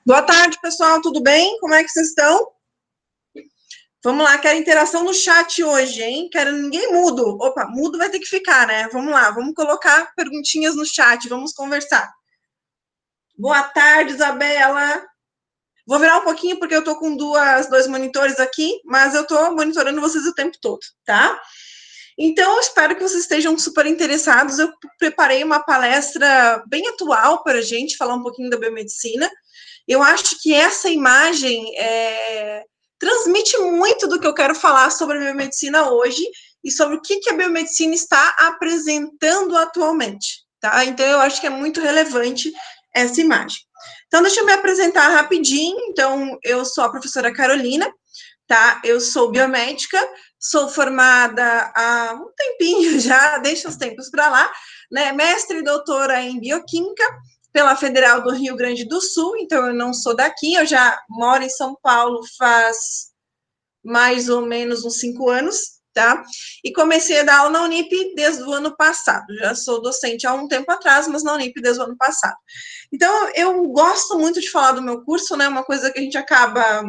Boa tarde, pessoal, tudo bem? Como é que vocês estão? Vamos lá, quero interação no chat hoje, hein? Quero ninguém mudo. Opa, mudo vai ter que ficar, né? Vamos lá, vamos colocar perguntinhas no chat, vamos conversar. Boa tarde, Isabela. Vou virar um pouquinho porque eu tô com dois monitores aqui, mas eu tô monitorando vocês o tempo todo, tá? Então, eu espero que vocês estejam super interessados. Eu preparei uma palestra bem atual para a gente falar um pouquinho da biomedicina. Eu acho que essa imagem transmite muito do que eu quero falar sobre a biomedicina hoje e sobre o que a biomedicina está apresentando atualmente, tá? Então, eu acho que é muito relevante essa imagem. Então, deixa eu me apresentar rapidinho. Então, eu sou a professora Carolina, tá? Eu sou biomédica, sou formada há um tempinho já, deixa os tempos para lá, né? Mestre e doutora em bioquímica pela Federal do Rio Grande do Sul, então eu não sou daqui, eu já moro em São Paulo faz mais ou menos uns 5 anos, tá? E comecei a dar aula na Unip desde o ano passado. Já sou docente há um tempo atrás, mas na Unip desde o ano passado. Então, eu gosto muito de falar do meu curso, né? Uma coisa que a gente acaba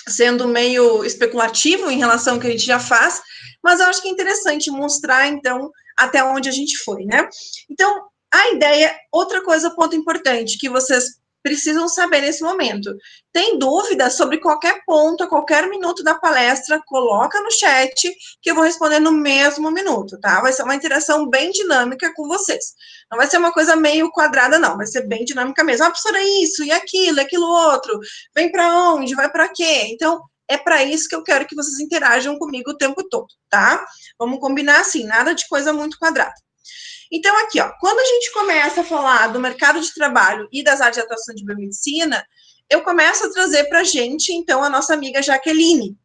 sendo meio especulativo em relação ao que a gente já faz, mas eu acho que é interessante mostrar, então, até onde a gente foi, né? Então, a ideia, outra coisa, ponto importante, que vocês precisam saber nesse momento. Tem dúvida sobre qualquer ponto, a qualquer minuto da palestra, coloca no chat, que eu vou responder no mesmo minuto, tá? Vai ser uma interação bem dinâmica com vocês. Não vai ser uma coisa meio quadrada, não. Vai ser bem dinâmica mesmo. Ah, professora, isso, e aquilo outro. Vem para onde? Vai para quê? Então, é para isso que eu quero que vocês interajam comigo o tempo todo, tá? Vamos combinar assim, nada de coisa muito quadrada. Então, aqui, ó, quando a gente começa a falar do mercado de trabalho e das áreas de atuação de biomedicina, eu começo a trazer para a gente, então, a nossa amiga Jaqueline,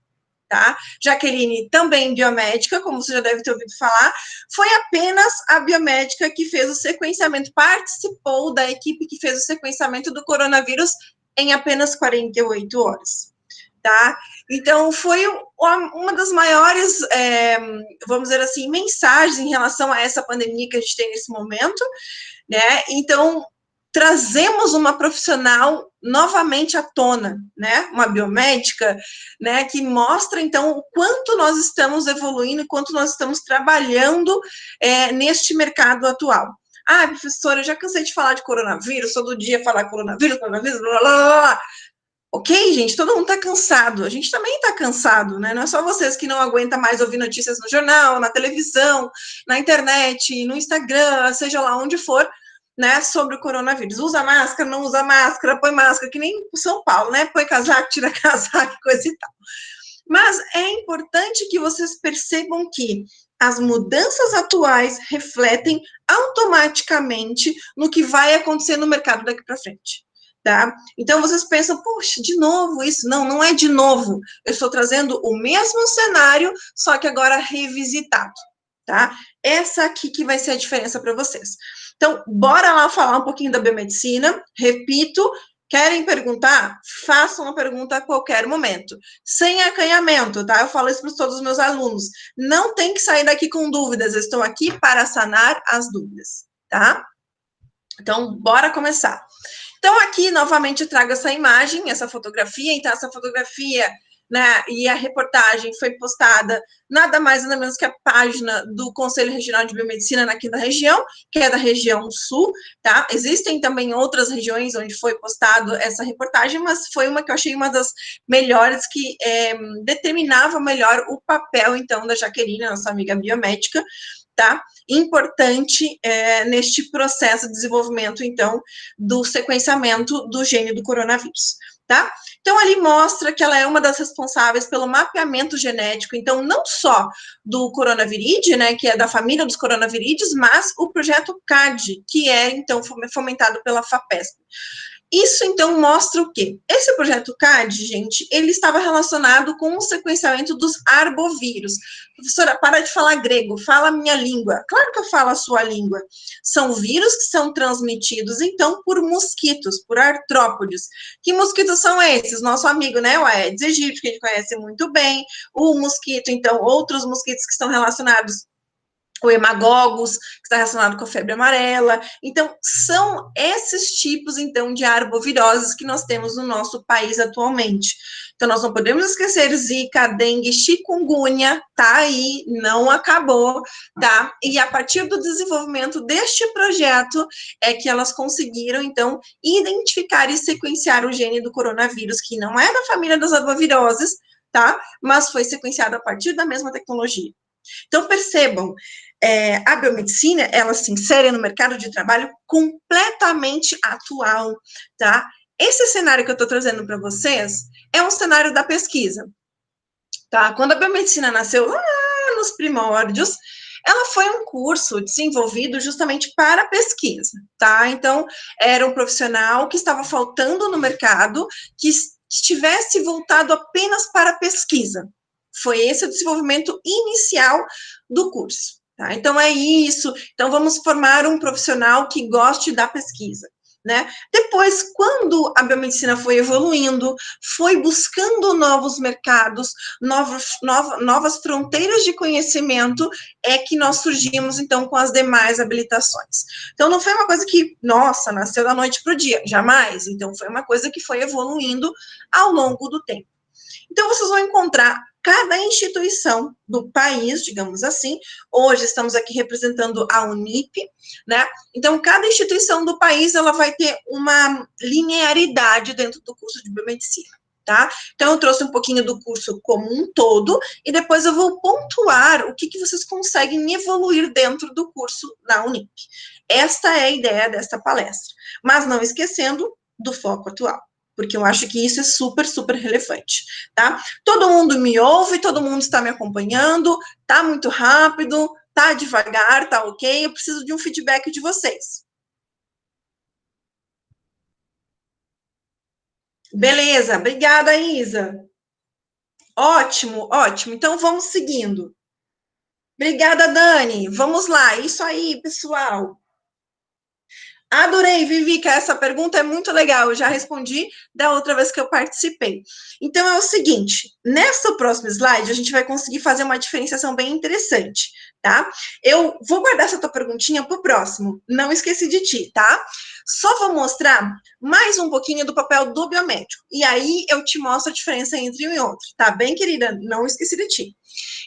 tá? Jaqueline, também biomédica, como você já deve ter ouvido falar, foi apenas a biomédica que fez o sequenciamento, participou da equipe que fez o sequenciamento do coronavírus em apenas 48 horas. Tá? Então, foi uma das maiores, vamos dizer assim, mensagens em relação a essa pandemia que a gente tem nesse momento, né? Então, trazemos uma profissional novamente à tona, né? Uma biomédica, né? Que mostra, então, o quanto nós estamos evoluindo, e quanto nós estamos trabalhando neste mercado atual. Ah, professora, eu já cansei de falar de coronavírus, todo dia falar coronavírus, blá, blá, blá, blá. Ok, gente, todo mundo está cansado. A gente também está cansado, né? Não é só vocês que não aguentam mais ouvir notícias no jornal, na televisão, na internet, no Instagram, seja lá onde for, né? Sobre o coronavírus. Usa máscara, não usa máscara, põe máscara, que nem São Paulo, né? Põe casaco, tira casaco, coisa e tal. Mas é importante que vocês percebam que as mudanças atuais refletem automaticamente no que vai acontecer no mercado daqui para frente. Tá? Então, vocês pensam, poxa, de novo isso? Não, não é de novo. Eu estou trazendo o mesmo cenário, só que agora revisitado, tá? Essa aqui que vai ser a diferença para vocês. Então, bora lá falar um pouquinho da biomedicina. Repito, querem perguntar? Façam uma pergunta a qualquer momento. Sem acanhamento, tá? Eu falo isso para todos os meus alunos. Não tem que sair daqui com dúvidas. Eu estou aqui para sanar as dúvidas, tá? Então, bora começar. Então, aqui, novamente, eu trago essa imagem, essa fotografia. Então, essa fotografia, né, e a reportagem foi postada nada mais nada menos que a página do Conselho Regional de Biomedicina aqui da região, que é da região sul, tá? Existem também outras regiões onde foi postado essa reportagem, mas foi uma que eu achei uma das melhores, que determinava melhor o papel, então, da Jaqueline, nossa amiga biomédica, tá? Importante neste processo de desenvolvimento, então, do sequenciamento do gene do coronavírus, tá? Então, ali mostra que ela é uma das responsáveis pelo mapeamento genético, então, não só do coronaviride, né, que é da família dos coronavirídeos, mas o projeto CAD, que é, então, fomentado pela FAPESP. Isso, então, mostra o quê? Esse projeto CAD, gente, ele estava relacionado com o sequenciamento dos arbovírus. Professora, para de falar grego, fala a minha língua. Claro que eu falo a sua língua. São vírus que são transmitidos, então, por mosquitos, por artrópodes. Que mosquitos são esses? Nosso amigo, né, o Aedes aegypti, que a gente conhece muito bem. O mosquito, então, outros mosquitos que estão relacionados o hemagogos, que está relacionado com a febre amarela. Então, são esses tipos, então, de arboviroses que nós temos no nosso país atualmente. Então, nós não podemos esquecer zika, dengue, chikungunya, tá aí, não acabou, tá? E a partir do desenvolvimento deste projeto é que elas conseguiram, então, identificar e sequenciar o gene do coronavírus, que não é da família das arboviroses, tá? Mas foi sequenciado a partir da mesma tecnologia. Então, percebam, a biomedicina, ela se insere no mercado de trabalho completamente atual, tá? Esse cenário que eu estou trazendo para vocês é um cenário da pesquisa, tá? Quando a biomedicina nasceu lá nos primórdios, ela foi um curso desenvolvido justamente para pesquisa, tá? Então, era um profissional que estava faltando no mercado, que estivesse voltado apenas para pesquisa. Foi esse o desenvolvimento inicial do curso. Tá? Então, é isso. Então, vamos formar um profissional que goste da pesquisa. Né? Depois, quando a biomedicina foi evoluindo, foi buscando novos mercados, novas fronteiras de conhecimento, é que nós surgimos, então, com as demais habilitações. Então, não foi uma coisa que, nossa, nasceu da noite para o dia, jamais. Então, foi uma coisa que foi evoluindo ao longo do tempo. Então, vocês vão encontrar cada instituição do país, digamos assim. Hoje estamos aqui representando a Unip, né? Então, cada instituição do país, ela vai ter uma linearidade dentro do curso de biomedicina, tá? Então, eu trouxe um pouquinho do curso como um todo, e depois eu vou pontuar o que vocês conseguem evoluir dentro do curso da Unip. Esta é a ideia desta palestra. Mas não esquecendo do foco atual, porque eu acho que isso é super, super relevante, tá? Todo mundo me ouve, todo mundo está me acompanhando, tá muito rápido, tá devagar, tá ok? Eu preciso de um feedback de vocês. Beleza, obrigada, Isa. Ótimo, ótimo. Então vamos seguindo. Obrigada, Dani. Vamos lá, isso aí, pessoal. Adorei, Vivica, essa pergunta é muito legal, eu já respondi da outra vez que eu participei. Então, é o seguinte, nessa próxima slide, a gente vai conseguir fazer uma diferenciação bem interessante, tá? Eu vou guardar essa tua perguntinha para o próximo, não esqueci de ti, tá? Só vou mostrar mais um pouquinho do papel do biomédico, e aí eu te mostro a diferença entre um e outro, tá bem, querida? Não esqueci de ti.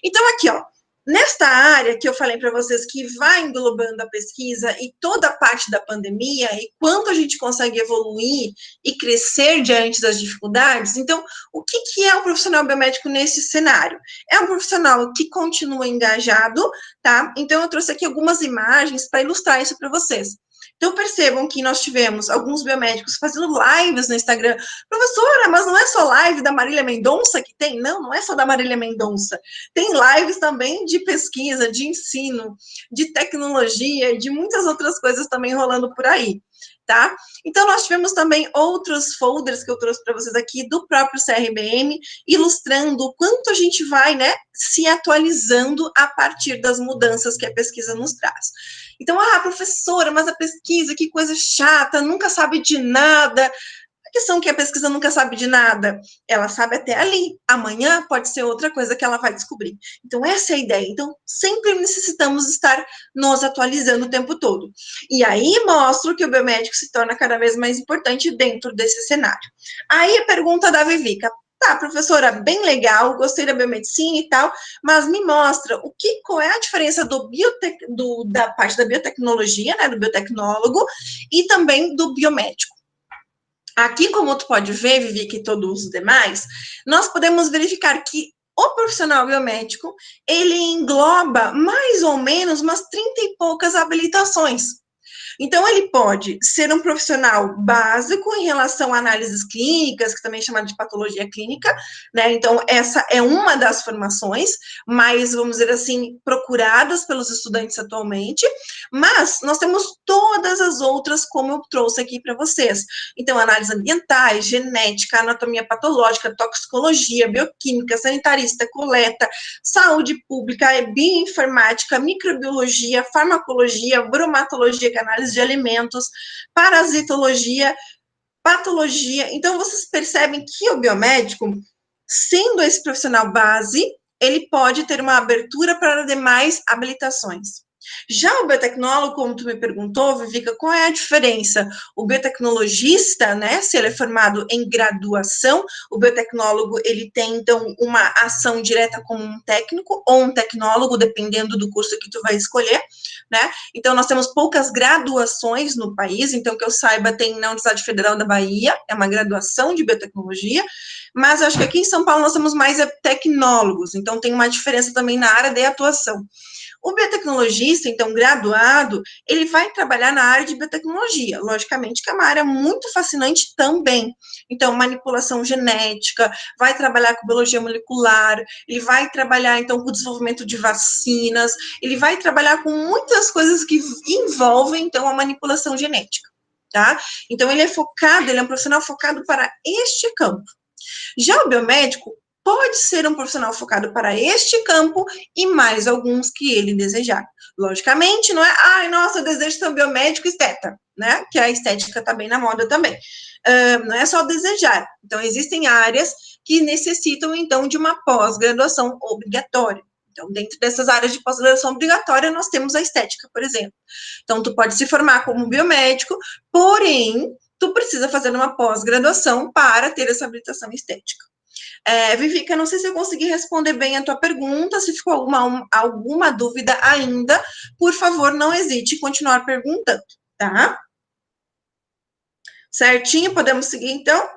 Então, aqui, ó, nesta área que eu falei para vocês que vai englobando a pesquisa e toda a parte da pandemia e quanto a gente consegue evoluir e crescer diante das dificuldades, então, o que é um profissional biomédico nesse cenário? É um profissional que continua engajado, tá? Então, eu trouxe aqui algumas imagens para ilustrar isso para vocês. Então, percebam que nós tivemos alguns biomédicos fazendo lives no Instagram. Professora, mas não é só live da Marília Mendonça que tem? Não, não é só da Marília Mendonça. Tem lives também de pesquisa, de ensino, de tecnologia, de muitas outras coisas também rolando por aí, tá? Então, nós tivemos também outros folders que eu trouxe para vocês aqui do próprio CRBM, ilustrando o quanto a gente vai, né, se atualizando a partir das mudanças que a pesquisa nos traz. Então, professora, mas a pesquisa, que coisa chata, nunca sabe de nada. A questão é que a pesquisa nunca sabe de nada, ela sabe até ali. Amanhã pode ser outra coisa que ela vai descobrir. Então, essa é a ideia. Então, sempre necessitamos estar nos atualizando o tempo todo. E aí mostro que o biomédico se torna cada vez mais importante dentro desse cenário. Aí a pergunta da Vivica. Tá, professora, bem legal, gostei da biomedicina e tal, mas me mostra qual é a diferença da parte da biotecnologia, né, do biotecnólogo, e também do biomédico. Aqui, como tu pode ver, Vivi, que todos os demais, nós podemos verificar que o profissional biomédico, ele engloba mais ou menos umas 30 e poucas habilitações. Então, ele pode ser um profissional básico em relação a análises clínicas, que também é chamado de patologia clínica, né? Então, essa é uma das formações mais, vamos dizer assim, procuradas pelos estudantes atualmente, mas nós temos todas as outras, como eu trouxe aqui para vocês. Então, análises ambientais, genética, anatomia patológica, toxicologia, bioquímica, sanitarista, coleta, saúde pública, bioinformática, microbiologia, farmacologia, bromatologia, que é análise de alimentos, parasitologia, patologia. Então, vocês percebem que o biomédico, sendo esse profissional base, ele pode ter uma abertura para demais habilitações. Já o biotecnólogo, como tu me perguntou, Vivica, qual é a diferença? O biotecnologista, né, se ele é formado em graduação, o biotecnólogo, ele tem, então, uma ação direta como um técnico ou um tecnólogo, dependendo do curso que tu vai escolher, né? Então, nós temos poucas graduações no país, então, que eu saiba, tem na Universidade Federal da Bahia, é uma graduação de biotecnologia, mas acho que aqui em São Paulo nós temos mais tecnólogos, então tem uma diferença também na área de atuação. O biotecnologista, então, graduado, ele vai trabalhar na área de biotecnologia, logicamente que é uma área muito fascinante também. Então, manipulação genética, vai trabalhar com biologia molecular, ele vai trabalhar, então, com o desenvolvimento de vacinas, ele vai trabalhar com muitas coisas que envolvem, então, a manipulação genética, tá? Então, ele é focado, ele é um profissional focado para este campo. Já o biomédico pode ser um profissional focado para este campo e mais alguns que ele desejar. Logicamente, não é, ai, nossa, eu desejo ser um biomédico esteta, né? Que a estética está bem na moda também. Não é só desejar. Então, existem áreas que necessitam, então, de uma pós-graduação obrigatória. Então, dentro dessas áreas de pós-graduação obrigatória, nós temos a estética, por exemplo. Então, tu pode se formar como biomédico, porém, tu precisa fazer uma pós-graduação para ter essa habilitação estética. Vivica, não sei se eu consegui responder bem a tua pergunta, se ficou alguma dúvida ainda, por favor, não hesite em continuar perguntando, tá? Certinho, podemos seguir, então?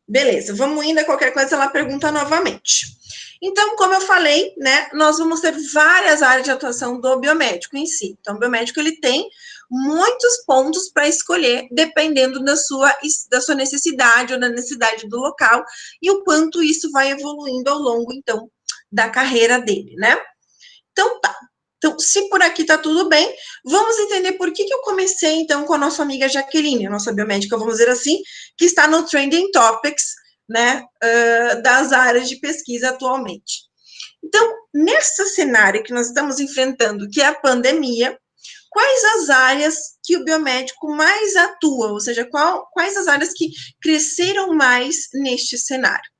Beleza, vamos indo, qualquer coisa ela pergunta novamente. Então, como eu falei, né, nós vamos ter várias áreas de atuação do biomédico em si. Então, o biomédico, ele tem muitos pontos para escolher, dependendo da sua necessidade ou da necessidade do local, e o quanto isso vai evoluindo ao longo, então, da carreira dele, né? Então, tá. Então, se por aqui tá tudo bem, vamos entender por que eu comecei, então, com a nossa amiga Jaqueline, a nossa biomédica, vamos dizer assim, que está no Trending Topics, né, das áreas de pesquisa atualmente. Então, nesse cenário que nós estamos enfrentando, que é a pandemia, quais as áreas que o biomédico mais atua, ou seja, quais as áreas que cresceram mais neste cenário?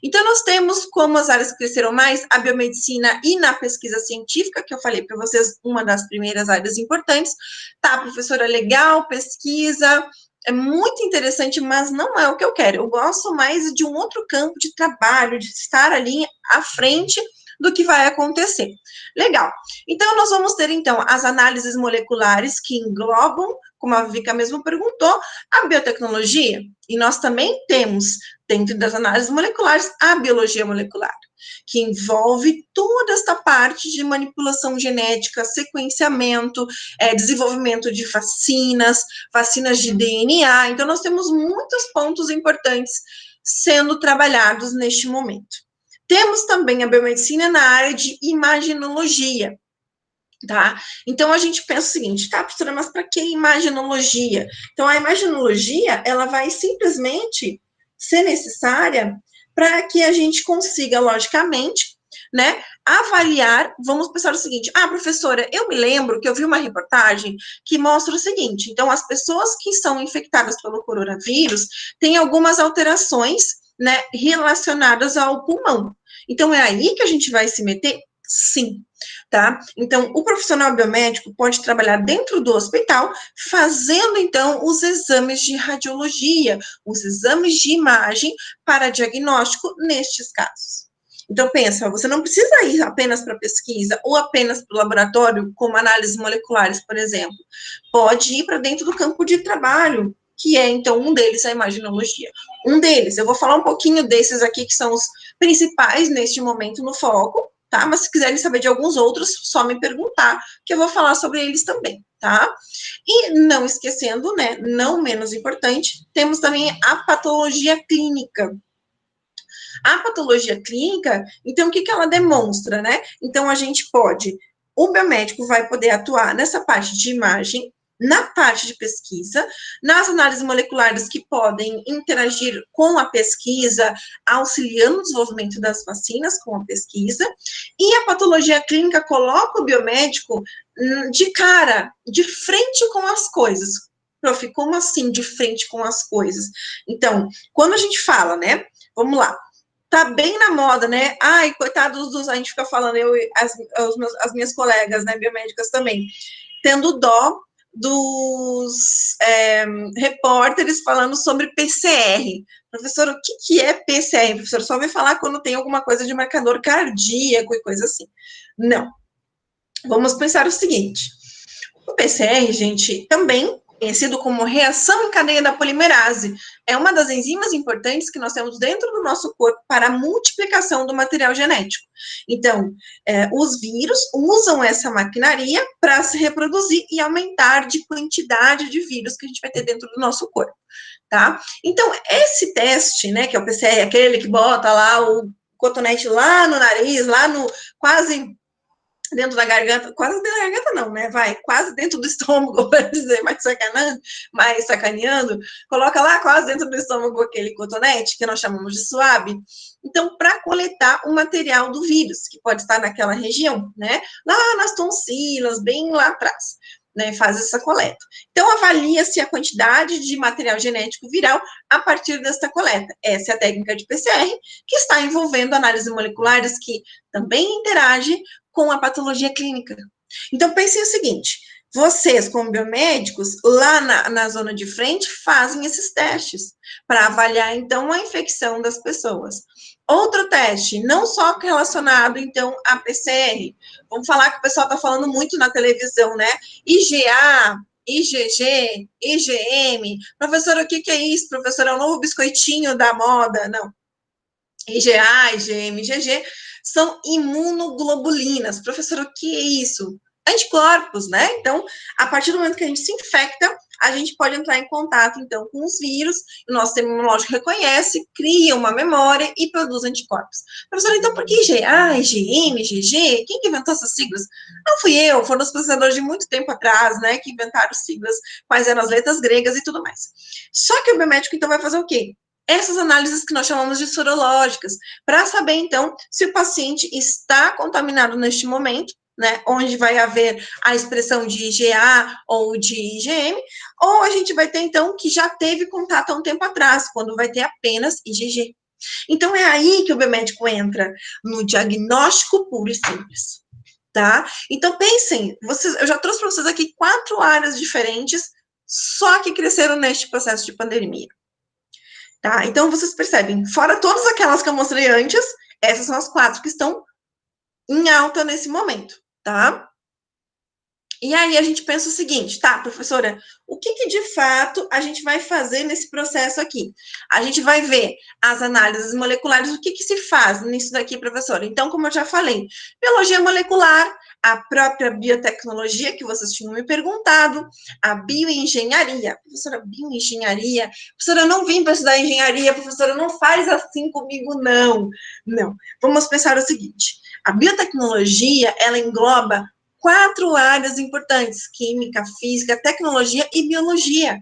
Então, nós temos como as áreas que cresceram mais a biomedicina e na pesquisa científica, que eu falei para vocês, uma das primeiras áreas importantes. Tá, professora, legal, pesquisa, é muito interessante, mas não é o que eu quero. Eu gosto mais de um outro campo de trabalho, de estar ali à frente do que vai acontecer. Legal. Então, nós vamos ter, então, as análises moleculares que englobam, como a Vika mesmo perguntou, a biotecnologia, e nós também temos, dentro das análises moleculares, a biologia molecular, que envolve toda esta parte de manipulação genética, sequenciamento, desenvolvimento de vacinas, vacinas de DNA. Então, nós temos muitos pontos importantes sendo trabalhados neste momento. Temos também a biomedicina na área de imaginologia, tá? Então, a gente pensa o seguinte, tá, professora, mas para que imaginologia? Então, a imaginologia, ela vai simplesmente ser necessária para que a gente consiga, logicamente, né, avaliar, vamos pensar o seguinte, professora, eu me lembro que eu vi uma reportagem que mostra o seguinte, então, as pessoas que são infectadas pelo coronavírus têm algumas alterações, né, relacionadas ao pulmão. Então, é aí que a gente vai se meter? Sim, tá? Então, o profissional biomédico pode trabalhar dentro do hospital, fazendo, então, os exames de radiologia, os exames de imagem para diagnóstico nestes casos. Então, pensa, você não precisa ir apenas para pesquisa ou apenas para o laboratório, como análises moleculares, por exemplo. Pode ir para dentro do campo de trabalho, que é, então, um deles, a imaginologia. Um deles, eu vou falar um pouquinho desses aqui, que são os principais neste momento no foco, tá? Mas se quiserem saber de alguns outros, só me perguntar, que eu vou falar sobre eles também, tá? E não esquecendo, né, não menos importante, temos também a patologia clínica. A patologia clínica, então, o que ela demonstra, né? Então, a gente pode, o biomédico vai poder atuar nessa parte de imagem, na parte de pesquisa, nas análises moleculares que podem interagir com a pesquisa, auxiliando o desenvolvimento das vacinas com a pesquisa, e a patologia clínica coloca o biomédico de cara, de frente com as coisas. Prof, como assim de frente com as coisas? Então, quando a gente fala, né? Vamos lá. Tá bem na moda, né? Ai, coitados dos... A gente fica falando, as minhas colegas, né, biomédicas também, tendo dó dos repórteres falando sobre PCR. Professor, o que é PCR? Professor, só ouvi falar quando tem alguma coisa de marcador cardíaco e coisa assim. Não. Vamos pensar o seguinte. O PCR, gente, também conhecido como reação em cadeia da polimerase, é uma das enzimas importantes que nós temos dentro do nosso corpo para a multiplicação do material genético. Então, os vírus usam essa maquinaria para se reproduzir e aumentar de quantidade de vírus que a gente vai ter dentro do nosso corpo, tá? Então, esse teste, né, que é o PCR, aquele que bota lá o cotonete lá no nariz, lá no quase dentro da garganta, quase dentro da garganta não, né, vai, quase dentro do estômago, para dizer, mais sacaneando, coloca lá quase dentro do estômago aquele cotonete, que nós chamamos de suave, então, para coletar o material do vírus, que pode estar naquela região, né, lá nas tonsilas, bem lá atrás, né, faz essa coleta. Então, avalia-se a quantidade de material genético viral a partir desta coleta. Essa é a técnica de PCR, que está envolvendo análises moleculares que também interagem com a patologia clínica. Então, pensem o seguinte, vocês, como biomédicos, lá na zona de frente, fazem esses testes para avaliar, então, a infecção das pessoas. Outro teste, não só relacionado, então, à PCR. Vamos falar que o pessoal está falando muito na televisão, né? IgA, IgG, IgM. Professora, o que é isso? Professora, é o novo biscoitinho da moda? Não. IgA, IgM, IgG são imunoglobulinas. Professora, o que é isso? Anticorpos, né? Então, a partir do momento que a gente se infecta, a gente pode entrar em contato, então, com os vírus, o nosso sistema imunológico reconhece, cria uma memória e produz anticorpos. Professora, então, por que IgA, IgM, IgG? Quem que inventou essas siglas? Não fui eu, foram os pesquisadores de muito tempo atrás, né, que inventaram siglas, quais eram as letras gregas e tudo mais. Só que o biomédico, então, vai fazer o quê? Essas análises que nós chamamos de sorológicas, para saber, então, se o paciente está contaminado neste momento, né, onde vai haver a expressão de IgA ou de IgM, ou a gente vai ter, então, que já teve contato há um tempo atrás, quando vai ter apenas IgG. Então, é aí que o biomédico entra, no diagnóstico puro e simples, tá? Então, pensem, eu já trouxe para vocês aqui 4 áreas diferentes, só que cresceram neste processo de pandemia. Tá? Então, vocês percebem, fora todas aquelas que eu mostrei antes, essas são as 4 que estão em alta nesse momento, tá? E aí a gente pensa o seguinte, tá, professora, o que de fato a gente vai fazer nesse processo aqui? A gente vai ver as análises moleculares, o que se faz nisso daqui, professora? Então, como eu já falei, biologia molecular, a própria biotecnologia, que vocês tinham me perguntado, a bioengenharia. Professora, bioengenharia? Professora, eu não vim para estudar engenharia, professora, não faz assim comigo, não. Não, vamos pensar o seguinte, a biotecnologia, ela engloba 4 áreas importantes, química, física, tecnologia e biologia.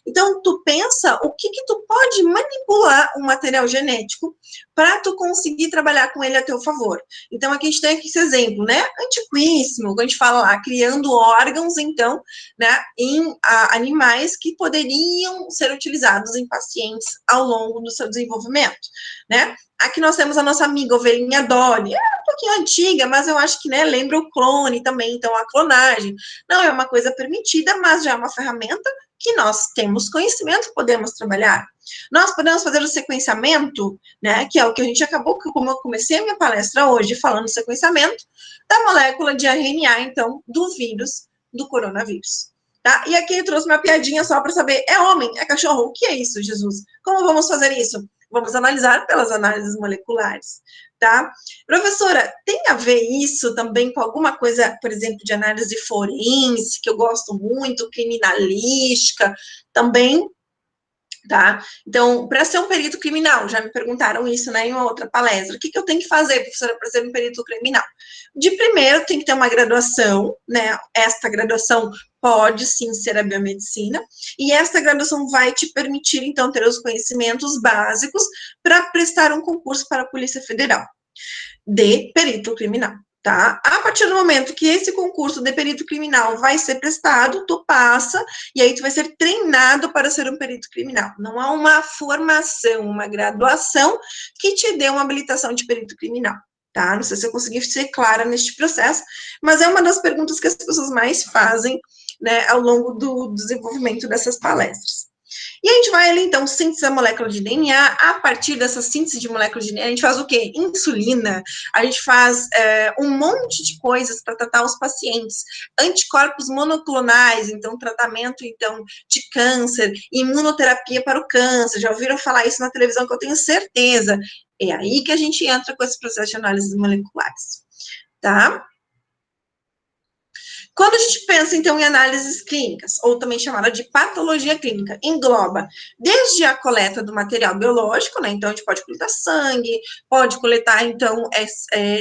Então, tu pensa o que tu pode manipular um material genético para tu conseguir trabalhar com ele a teu favor. Então, aqui a gente tem aqui esse exemplo, né? Antiquíssimo, quando a gente fala lá, criando órgãos, então, né, em animais que poderiam ser utilizados em pacientes ao longo do seu desenvolvimento, né? Aqui nós temos a nossa amiga ovelhinha Dolly, um pouquinho antiga, mas eu acho que, né, lembra o clone também, então a clonagem. Não é uma coisa permitida, mas já é uma ferramenta que nós temos conhecimento, podemos trabalhar. Nós podemos fazer o sequenciamento, né, que é o que a gente acabou, como eu comecei a minha palestra hoje, falando do sequenciamento da molécula de RNA, então, do vírus, do coronavírus. Tá? E aqui eu trouxe uma piadinha só para saber, é homem, é cachorro, o que é isso, Jesus? Como vamos fazer isso? Vamos analisar pelas análises moleculares, tá? Professora, tem a ver isso também com alguma coisa, por exemplo, de análise forense, que eu gosto muito, criminalística, também, tá? Então, para ser um perito criminal, já me perguntaram isso, né, em uma outra palestra, o que eu tenho que fazer, professora, para ser um perito criminal? De primeiro, tem que ter uma graduação, né, esta graduação pode sim ser a biomedicina, e essa graduação vai te permitir, então, ter os conhecimentos básicos para prestar um concurso para a Polícia Federal de perito criminal, tá? A partir do momento que esse concurso de perito criminal vai ser prestado, tu passa, e aí tu vai ser treinado para ser um perito criminal. Não há uma formação, uma graduação que te dê uma habilitação de perito criminal, tá? Não sei se eu consegui ser clara neste processo, mas é uma das perguntas que as pessoas mais fazem, né, ao longo do desenvolvimento dessas palestras. E a gente vai ali, então, síntese da molécula de DNA. A partir dessa síntese de molécula de DNA, a gente faz o quê? Insulina, a gente faz um monte de coisas para tratar os pacientes. Anticorpos monoclonais, então, tratamento, então, de câncer, imunoterapia para o câncer. Já ouviram falar isso na televisão, que eu tenho certeza. É aí que a gente entra com esse processo de análises moleculares, tá? Quando a gente pensa, então, em análises clínicas, ou também chamada de patologia clínica, engloba desde a coleta do material biológico, né, então a gente pode coletar sangue, pode coletar, então,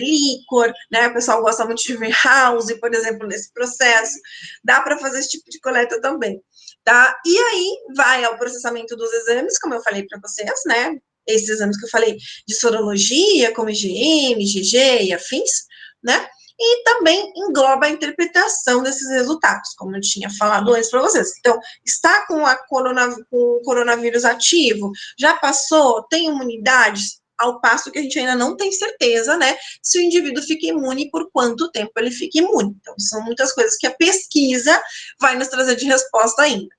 líquor, né, o pessoal gosta muito de ver house, por exemplo, nesse processo, dá para fazer esse tipo de coleta também, tá? E aí, vai ao processamento dos exames, como eu falei para vocês, né, esses exames que eu falei, de sorologia, como IgM, IgG e afins, né, e também engloba a interpretação desses resultados, como eu tinha falado antes para vocês. Então, está com o coronavírus ativo, já passou, tem imunidade, ao passo que a gente ainda não tem certeza, né, se o indivíduo fica imune e por quanto tempo ele fica imune. Então, são muitas coisas que a pesquisa vai nos trazer de resposta ainda,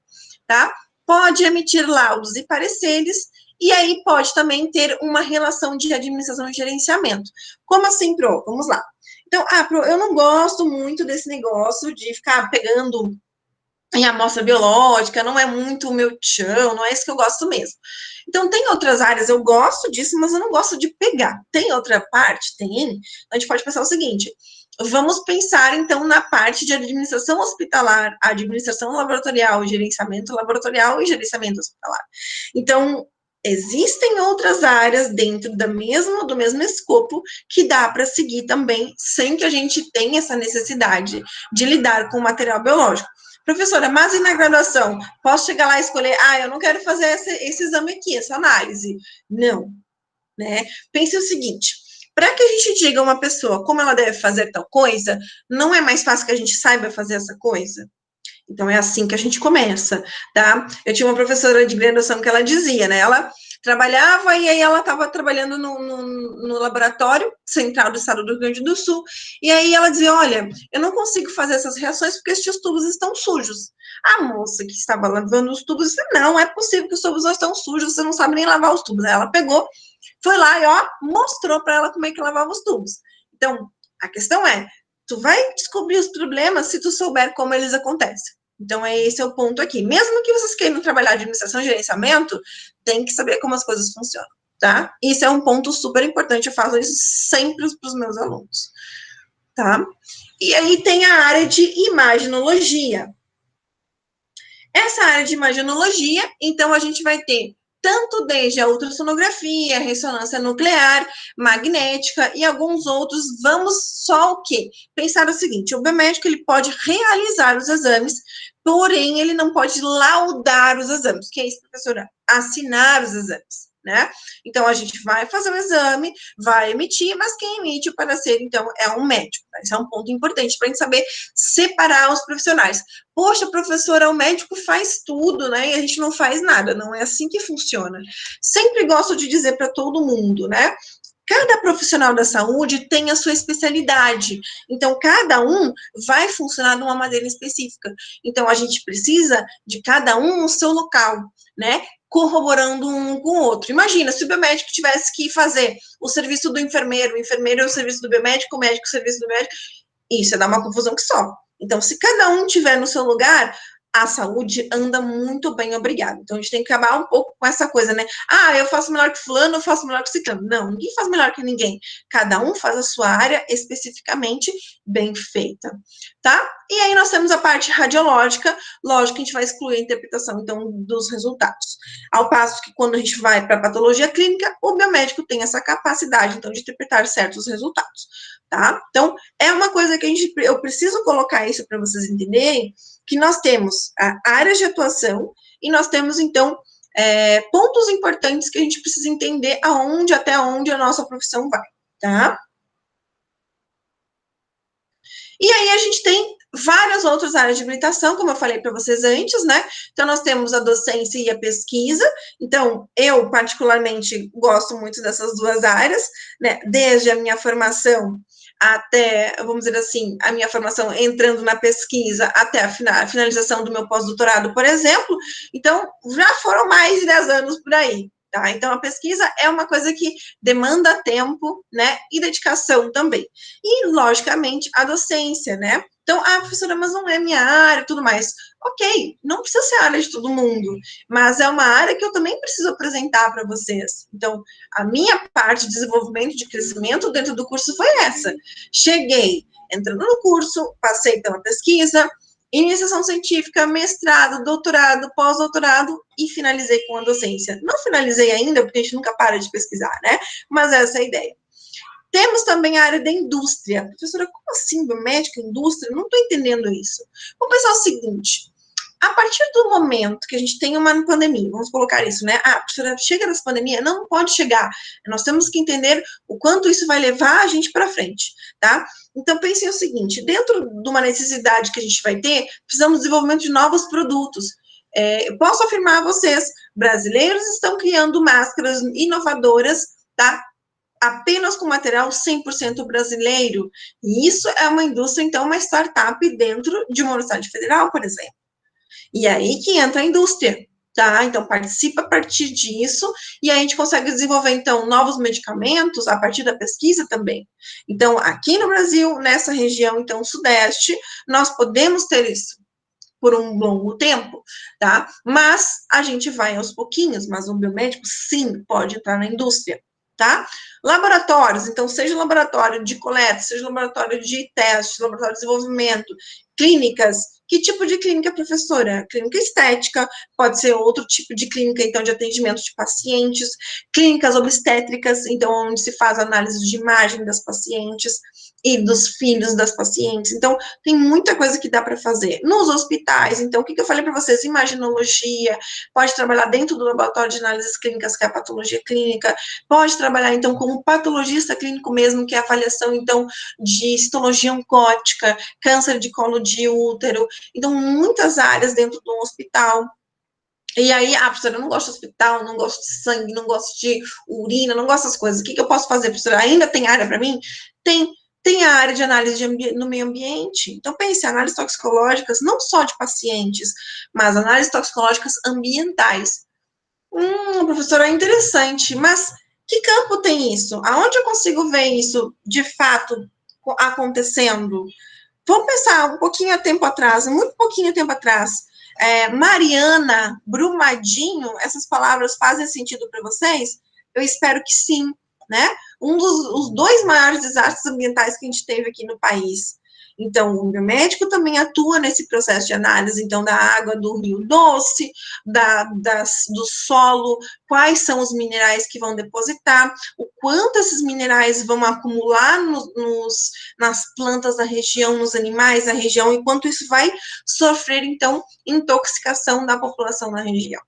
tá? Pode emitir laudos e pareceres, e aí pode também ter uma relação de administração e gerenciamento. Como assim, Pro? Vamos lá. Então, Pro, eu não gosto muito desse negócio de ficar pegando em amostra biológica, não é muito o meu chão, não é isso que eu gosto mesmo. Então, tem outras áreas, eu gosto disso, mas eu não gosto de pegar. Tem outra parte? Tem. A gente pode pensar o seguinte, vamos pensar, então, na parte de administração hospitalar, administração laboratorial, gerenciamento laboratorial e gerenciamento hospitalar. Então, existem outras áreas dentro do mesmo escopo que dá para seguir também, sem que a gente tenha essa necessidade de lidar com o material biológico. Professora, mas e na graduação? Posso chegar lá e escolher, eu não quero fazer esse exame aqui, essa análise. Não, né? Pense o seguinte, para que a gente diga a uma pessoa como ela deve fazer tal coisa, não é mais fácil que a gente saiba fazer essa coisa? Então, é assim que a gente começa, tá? Eu tinha uma professora de graduação que ela dizia, né? Ela trabalhava e aí ela estava trabalhando no laboratório central do estado do Rio Grande do Sul, e aí ela dizia, olha, eu não consigo fazer essas reações porque estes tubos estão sujos. A moça que estava lavando os tubos disse, não, é possível que os tubos não estão sujos, você não sabe nem lavar os tubos. Aí ela pegou, foi lá e, mostrou para ela como é que lavava os tubos. Então, a questão é, tu vai descobrir os problemas se tu souber como eles acontecem. Então, esse é o ponto aqui. Mesmo que vocês queiram trabalhar administração e gerenciamento, tem que saber como as coisas funcionam, tá? Isso é um ponto super importante, eu falo isso sempre para os meus alunos, tá? E aí tem a área de imaginologia. Essa área de imaginologia, então, a gente vai ter tanto desde a ultrassonografia, ressonância nuclear, magnética e alguns outros, vamos só o quê? Pensar o seguinte, o biomédico, ele pode realizar os exames, porém, ele não pode laudar os exames. O que é isso, professora? Assinar os exames, né? Então, a gente vai fazer o exame, vai emitir, mas quem emite o parecer, então, é um médico. Tá? Esse é um ponto importante para a gente saber separar os profissionais. Poxa, professora, o médico faz tudo, né? E a gente não faz nada. Não é assim que funciona. Sempre gosto de dizer para todo mundo, né? Cada profissional da saúde tem a sua especialidade. Então, cada um vai funcionar de uma maneira específica. Então, a gente precisa de cada um no seu local, né? Corroborando um com o outro. Imagina, se o biomédico tivesse que fazer o serviço do enfermeiro, o enfermeiro é o serviço do biomédico, o médico é o serviço do médico, isso ia dar uma confusão que só. Então, se cada um tiver no seu lugar, a saúde anda muito bem, obrigado. Então, a gente tem que acabar um pouco com essa coisa, né? Eu faço melhor que fulano, eu faço melhor que ciclano. Não, ninguém faz melhor que ninguém. Cada um faz a sua área especificamente bem feita, tá? E aí, nós temos a parte radiológica. Lógico que a gente vai excluir a interpretação, então, dos resultados. Ao passo que, quando a gente vai para a patologia clínica, o biomédico tem essa capacidade, então, de interpretar certos resultados, tá? Então, é uma coisa que eu preciso colocar isso para vocês entenderem, que nós temos áreas de atuação e nós temos, então, pontos importantes que a gente precisa entender até onde a nossa profissão vai, tá? E aí a gente tem várias outras áreas de habilitação, como eu falei para vocês antes, né? Então, nós temos a docência e a pesquisa. Então, eu, particularmente, gosto muito dessas duas áreas, né? Desde a minha formação até, vamos dizer assim, a minha formação entrando na pesquisa até a finalização do meu pós-doutorado, por exemplo. Então, já foram mais de 10 anos por aí. Tá? Então, a pesquisa é uma coisa que demanda tempo, né, e dedicação também. E, logicamente, a docência, né? Então, professora, mas não é minha área e tudo mais. Ok, não precisa ser a área de todo mundo, mas é uma área que eu também preciso apresentar para vocês. Então, a minha parte de desenvolvimento, de crescimento dentro do curso foi essa. Cheguei, entrando no curso, passei pela pesquisa, iniciação científica, mestrado, doutorado, pós-doutorado e finalizei com a docência. Não finalizei ainda, porque a gente nunca para de pesquisar, né? Mas essa é a ideia. Temos também a área da indústria. Professora, como assim biomédica, indústria? Não estou entendendo isso. Vamos pensar o seguinte, a partir do momento que a gente tem uma pandemia, vamos colocar isso, né? Professora, chega dessa pandemia? Não pode chegar. Nós temos que entender o quanto isso vai levar a gente para frente, tá? Então, pensem o seguinte, dentro de uma necessidade que a gente vai ter, precisamos de desenvolvimento de novos produtos. Eu posso afirmar a vocês, brasileiros estão criando máscaras inovadoras, tá? Apenas com material 100% brasileiro. E isso é uma indústria, então, uma startup dentro de uma universidade federal, por exemplo. E aí que entra a indústria, tá? Então, participa a partir disso, e aí a gente consegue desenvolver, então, novos medicamentos a partir da pesquisa também. Então, aqui no Brasil, nessa região, então, sudeste, nós podemos ter isso por um longo tempo, tá? Mas a gente vai aos pouquinhos, mas o biomédico, sim, pode entrar na indústria, tá? Laboratórios, então, seja laboratório de coleta, seja laboratório de teste, laboratório de desenvolvimento, clínicas. Que tipo de clínica, professora? Clínica estética, pode ser outro tipo de clínica, então, de atendimento de pacientes, clínicas obstétricas, então, onde se faz análise de imagem das pacientes e dos filhos das pacientes. Então, tem muita coisa que dá para fazer. Nos hospitais, então, o que eu falei para vocês? Imaginologia, pode trabalhar dentro do laboratório de análises clínicas, que é a patologia clínica, pode trabalhar, então, como patologista clínico mesmo, que é a avaliação, então, de citologia oncótica, câncer de colo de útero, então, muitas áreas dentro do hospital. E aí, professora, eu não gosto de hospital, não gosto de sangue, não gosto de urina, não gosto dessas coisas. O que eu posso fazer, professora? Ainda tem área para mim? Tem a área de análise no meio ambiente. Então, pense, análises toxicológicas, não só de pacientes, mas análises toxicológicas ambientais. Professora, é interessante, mas que campo tem isso? Aonde eu consigo ver isso, de fato, acontecendo? Vamos pensar um pouquinho a tempo atrás, muito pouquinho tempo atrás. Mariana, Brumadinho, essas palavras fazem sentido para vocês? Eu espero que sim, né? Os dois maiores desastres ambientais que a gente teve aqui no país. Então, o biomédico também atua nesse processo de análise, então, da água do Rio Doce, do solo, quais são os minerais que vão depositar, o quanto esses minerais vão acumular nas plantas da região, nos animais da região, e quanto isso vai sofrer, então, intoxicação da população na região.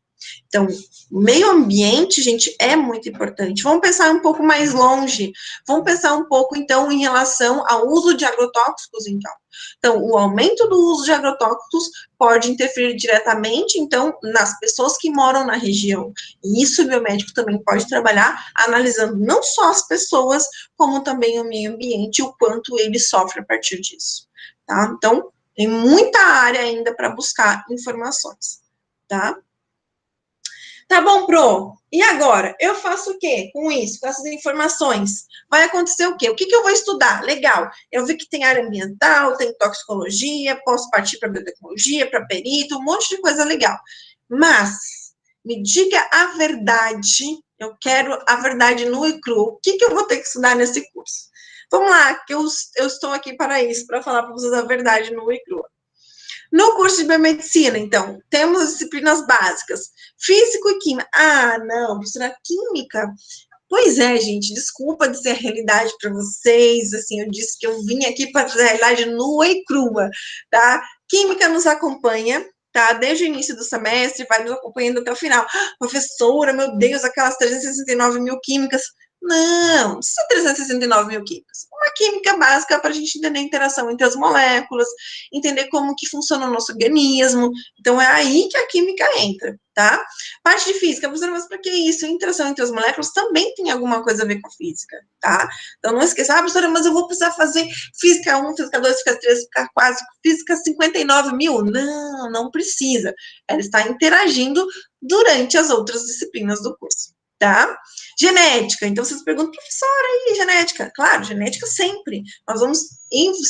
Então, meio ambiente, gente, é muito importante. Vamos pensar um pouco mais longe. Vamos pensar um pouco, então, em relação ao uso de agrotóxicos, então. Então, o aumento do uso de agrotóxicos pode interferir diretamente, então, nas pessoas que moram na região. E isso o biomédico também pode trabalhar, analisando não só as pessoas, como também o meio ambiente e o quanto ele sofre a partir disso, tá? Então, tem muita área ainda para buscar informações, tá? Tá bom, Pro. E agora? Eu faço o quê com isso, com essas informações? Vai acontecer o quê? O que eu vou estudar? Legal. Eu vi que tem área ambiental, tem toxicologia, posso partir para biotecnologia, para perito, um monte de coisa legal. Mas, me diga a verdade. Eu quero a verdade nua e crua. O que eu vou ter que estudar nesse curso? Vamos lá, que eu estou aqui para isso, para falar para vocês a verdade nua e crua. No curso de biomedicina, então, temos disciplinas básicas, físico e química. Não, professora, química. Pois é, gente, desculpa dizer a realidade para vocês, assim, eu disse que eu vim aqui para trazer a realidade nua e crua, tá? Química nos acompanha, tá? Desde o início do semestre, vai nos acompanhando até o final. Professora, meu Deus, aquelas 369 mil químicas. Não precisa 369 mil químicas. Uma química básica para a gente entender a interação entre as moléculas, entender como que funciona o nosso organismo. Então, é aí que a química entra, tá? Parte de física, professora, mas para que isso? A interação entre as moléculas também tem alguma coisa a ver com a física, tá? Então, não esqueça, professora, mas eu vou precisar fazer física 1, física 2, física 3, física 4, física 59 mil. Não, não precisa. Ela está interagindo durante as outras disciplinas do curso, tá? Genética, então vocês perguntam, professora, e genética? Claro, genética sempre. Nós vamos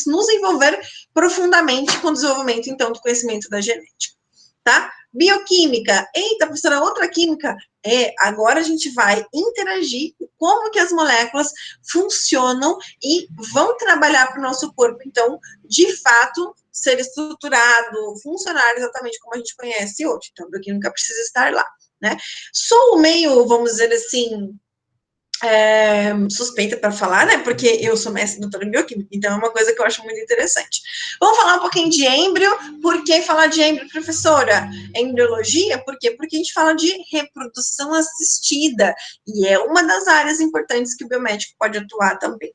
nos envolver profundamente com o desenvolvimento, então, do conhecimento da genética, tá? Bioquímica, eita, professora, outra química? Agora a gente vai interagir com como que as moléculas funcionam e vão trabalhar para o nosso corpo, então, de fato, ser estruturado, funcionar exatamente como a gente conhece hoje. Então, a bioquímica precisa estar lá, né? Sou meio, vamos dizer assim, suspeita para falar, né? Porque eu sou mestre e doutora em bioquímica, então é uma coisa que eu acho muito interessante. Vamos falar um pouquinho de êmbrio. Por que falar de êmbrio, professora? Embriologia, por quê? Porque a gente fala de reprodução assistida, e é uma das áreas importantes que o biomédico pode atuar também.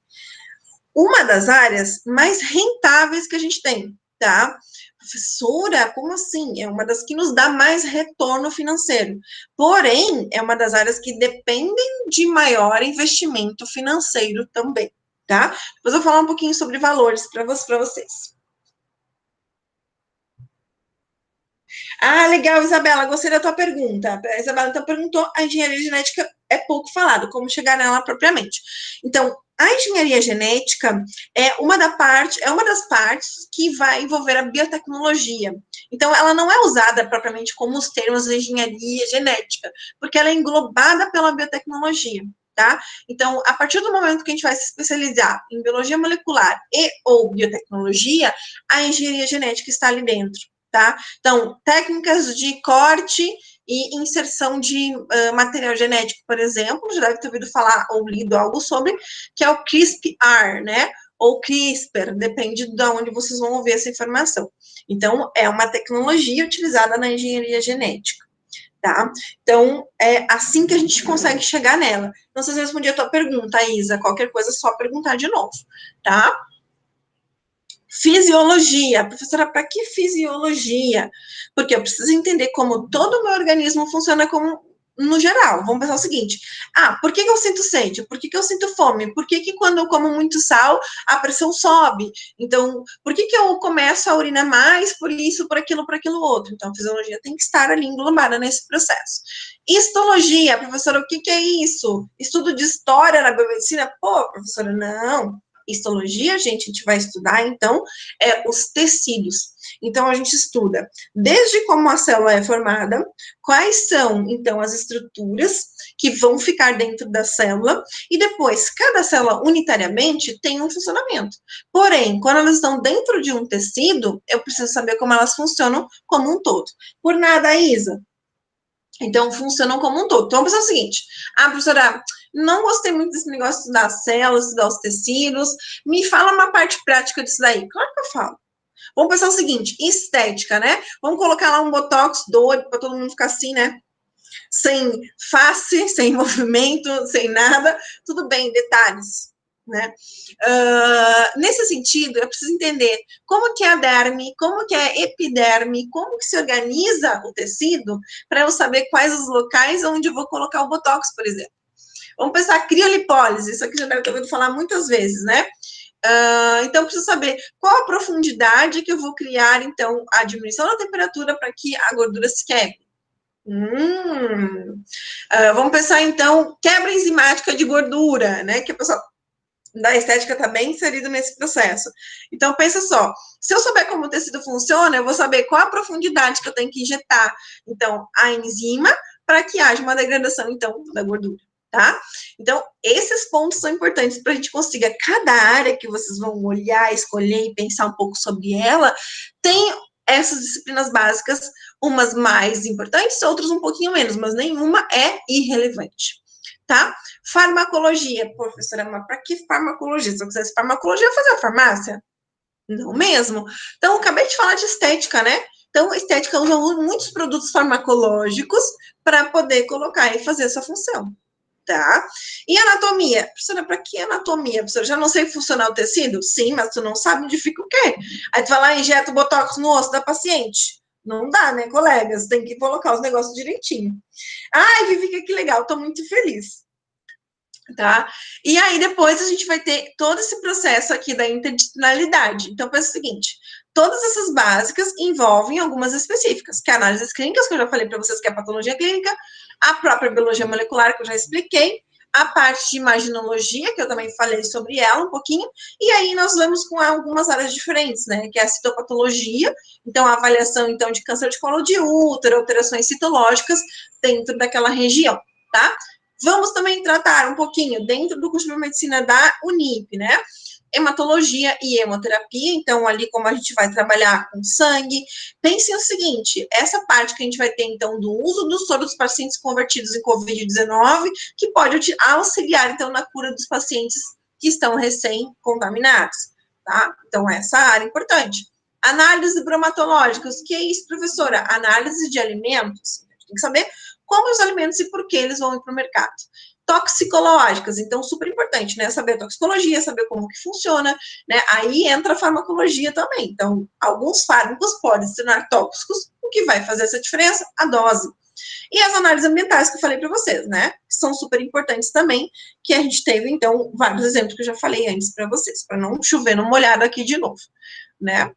Uma das áreas mais rentáveis que a gente tem, tá? Professora, como assim? É uma das que nos dá mais retorno financeiro. Porém, é uma das áreas que dependem de maior investimento financeiro também, tá? Depois eu vou falar um pouquinho sobre valores para vocês. Ah, legal, Isabela, gostei da tua pergunta. A Isabela então perguntou, a engenharia genética é pouco falado, como chegar nela propriamente. Então, a engenharia genética é uma das partes que vai envolver a biotecnologia. Então, ela não é usada propriamente como os termos de engenharia genética, porque ela é englobada pela biotecnologia, tá? Então, a partir do momento que a gente vai se especializar em biologia molecular e ou biotecnologia, a engenharia genética está ali dentro, tá? Então, técnicas de corte e inserção de material genético, por exemplo, já deve ter ouvido falar ou lido algo sobre, que é o CRISPR, né? Ou CRISPR, depende de onde vocês vão ouvir essa informação. Então, é uma tecnologia utilizada na engenharia genética, tá? Então, é assim que a gente consegue chegar nela. Não sei se eu respondi a tua pergunta, Isa, qualquer coisa é só perguntar de novo, tá? Fisiologia. Professora, para que fisiologia? Porque eu preciso entender como todo o meu organismo funciona como no geral. Vamos pensar o seguinte: por que eu sinto sede? Por que eu sinto fome? Por que quando eu como muito sal, a pressão sobe? Então, por que eu começo a urinar mais por isso, por aquilo outro? Então, a fisiologia tem que estar ali englobada nesse processo. Histologia, professora, o que é isso? Estudo de história na biomedicina? Pô, professora, não. Histologia, gente, a gente vai estudar, então, os tecidos. Então, a gente estuda desde como a célula é formada, quais são, então, as estruturas que vão ficar dentro da célula, e depois, cada célula unitariamente tem um funcionamento. Porém, quando elas estão dentro de um tecido, eu preciso saber como elas funcionam como um todo. Por nada, Isa. Então, funcionam como um todo. Então, vamos pensar o seguinte: professora, não gostei muito desse negócio de estudar as células, estudar os tecidos. Me fala uma parte prática disso daí. Claro que eu falo. Vamos pensar o seguinte: estética, né? Vamos colocar lá um botox doido para todo mundo ficar assim, né? Sem face, sem movimento, sem nada. Tudo bem, detalhes, né? Nesse sentido, eu preciso entender como que é a derme, como que é a epiderme, como que se organiza o tecido, para eu saber quais os locais onde eu vou colocar o botox, por exemplo. Vamos pensar criolipólise, isso aqui já deve ter ouvido falar muitas vezes, né? Então, eu preciso saber qual a profundidade que eu vou criar, então, a diminuição da temperatura para que a gordura se quebre. Vamos pensar, então, quebra enzimática de gordura, né? Que a pessoa da estética está bem inserido nesse processo. Então, pensa só, se eu souber como o tecido funciona, eu vou saber qual a profundidade que eu tenho que injetar, então, a enzima, para que haja uma degradação, então, da gordura, tá? Então, esses pontos são importantes para a gente consiga, cada área que vocês vão olhar, escolher e pensar um pouco sobre ela, tem essas disciplinas básicas, umas mais importantes, outras um pouquinho menos, mas nenhuma é irrelevante, tá? Farmacologia, professora, mas para que farmacologia? Se eu quisesse farmacologia, eu fazia farmácia? Não mesmo. Então, eu acabei de falar de estética, né? Então, estética usa muitos produtos farmacológicos para poder colocar e fazer essa função. tá? E anatomia? Professora, para que anatomia? Professora, já não sei funcionar o tecido? Sim, mas tu não sabe onde fica o quê? Aí tu vai lá e injeta o botox no osso da paciente. Não dá, né, colegas? Tem que colocar os negócios direitinho. Ai, Vivi, que legal, tô muito feliz. Tá? E aí depois a gente vai ter todo esse processo aqui da interdisciplinaridade. Então, pensa o seguinte, todas essas básicas envolvem algumas específicas, que é análises clínicas, que eu já falei para vocês que é a patologia clínica, a própria biologia molecular, que eu já expliquei, a parte de imaginologia, que eu também falei sobre ela um pouquinho, e aí nós vamos com algumas áreas diferentes, né, que é a citopatologia, então a avaliação, então, de câncer de colo de útero, alterações citológicas dentro daquela região, tá? Vamos também tratar um pouquinho, dentro do curso de medicina da Unip, né? Hematologia e hemoterapia, então ali como a gente vai trabalhar com sangue. Pensem o seguinte, essa parte que a gente vai ter, então, do uso do soro dos pacientes convertidos em Covid-19, que pode auxiliar, então, na cura dos pacientes que estão recém-contaminados, tá? Então, essa área é importante. Análise bromatológicas, que é isso, professora? Análise de alimentos, a gente tem que saber como os alimentos e por que eles vão ir para o mercado. Toxicológicas, então super importante, né? Saber a toxicologia, saber como que funciona, né? Aí entra a farmacologia também. Então, alguns fármacos podem se tornar tóxicos, o que vai fazer essa diferença? A dose. E as análises ambientais que eu falei para vocês, né? Que são super importantes também, que a gente teve, então, vários exemplos que eu já falei antes para vocês, para não chover no molhado aqui de novo, né?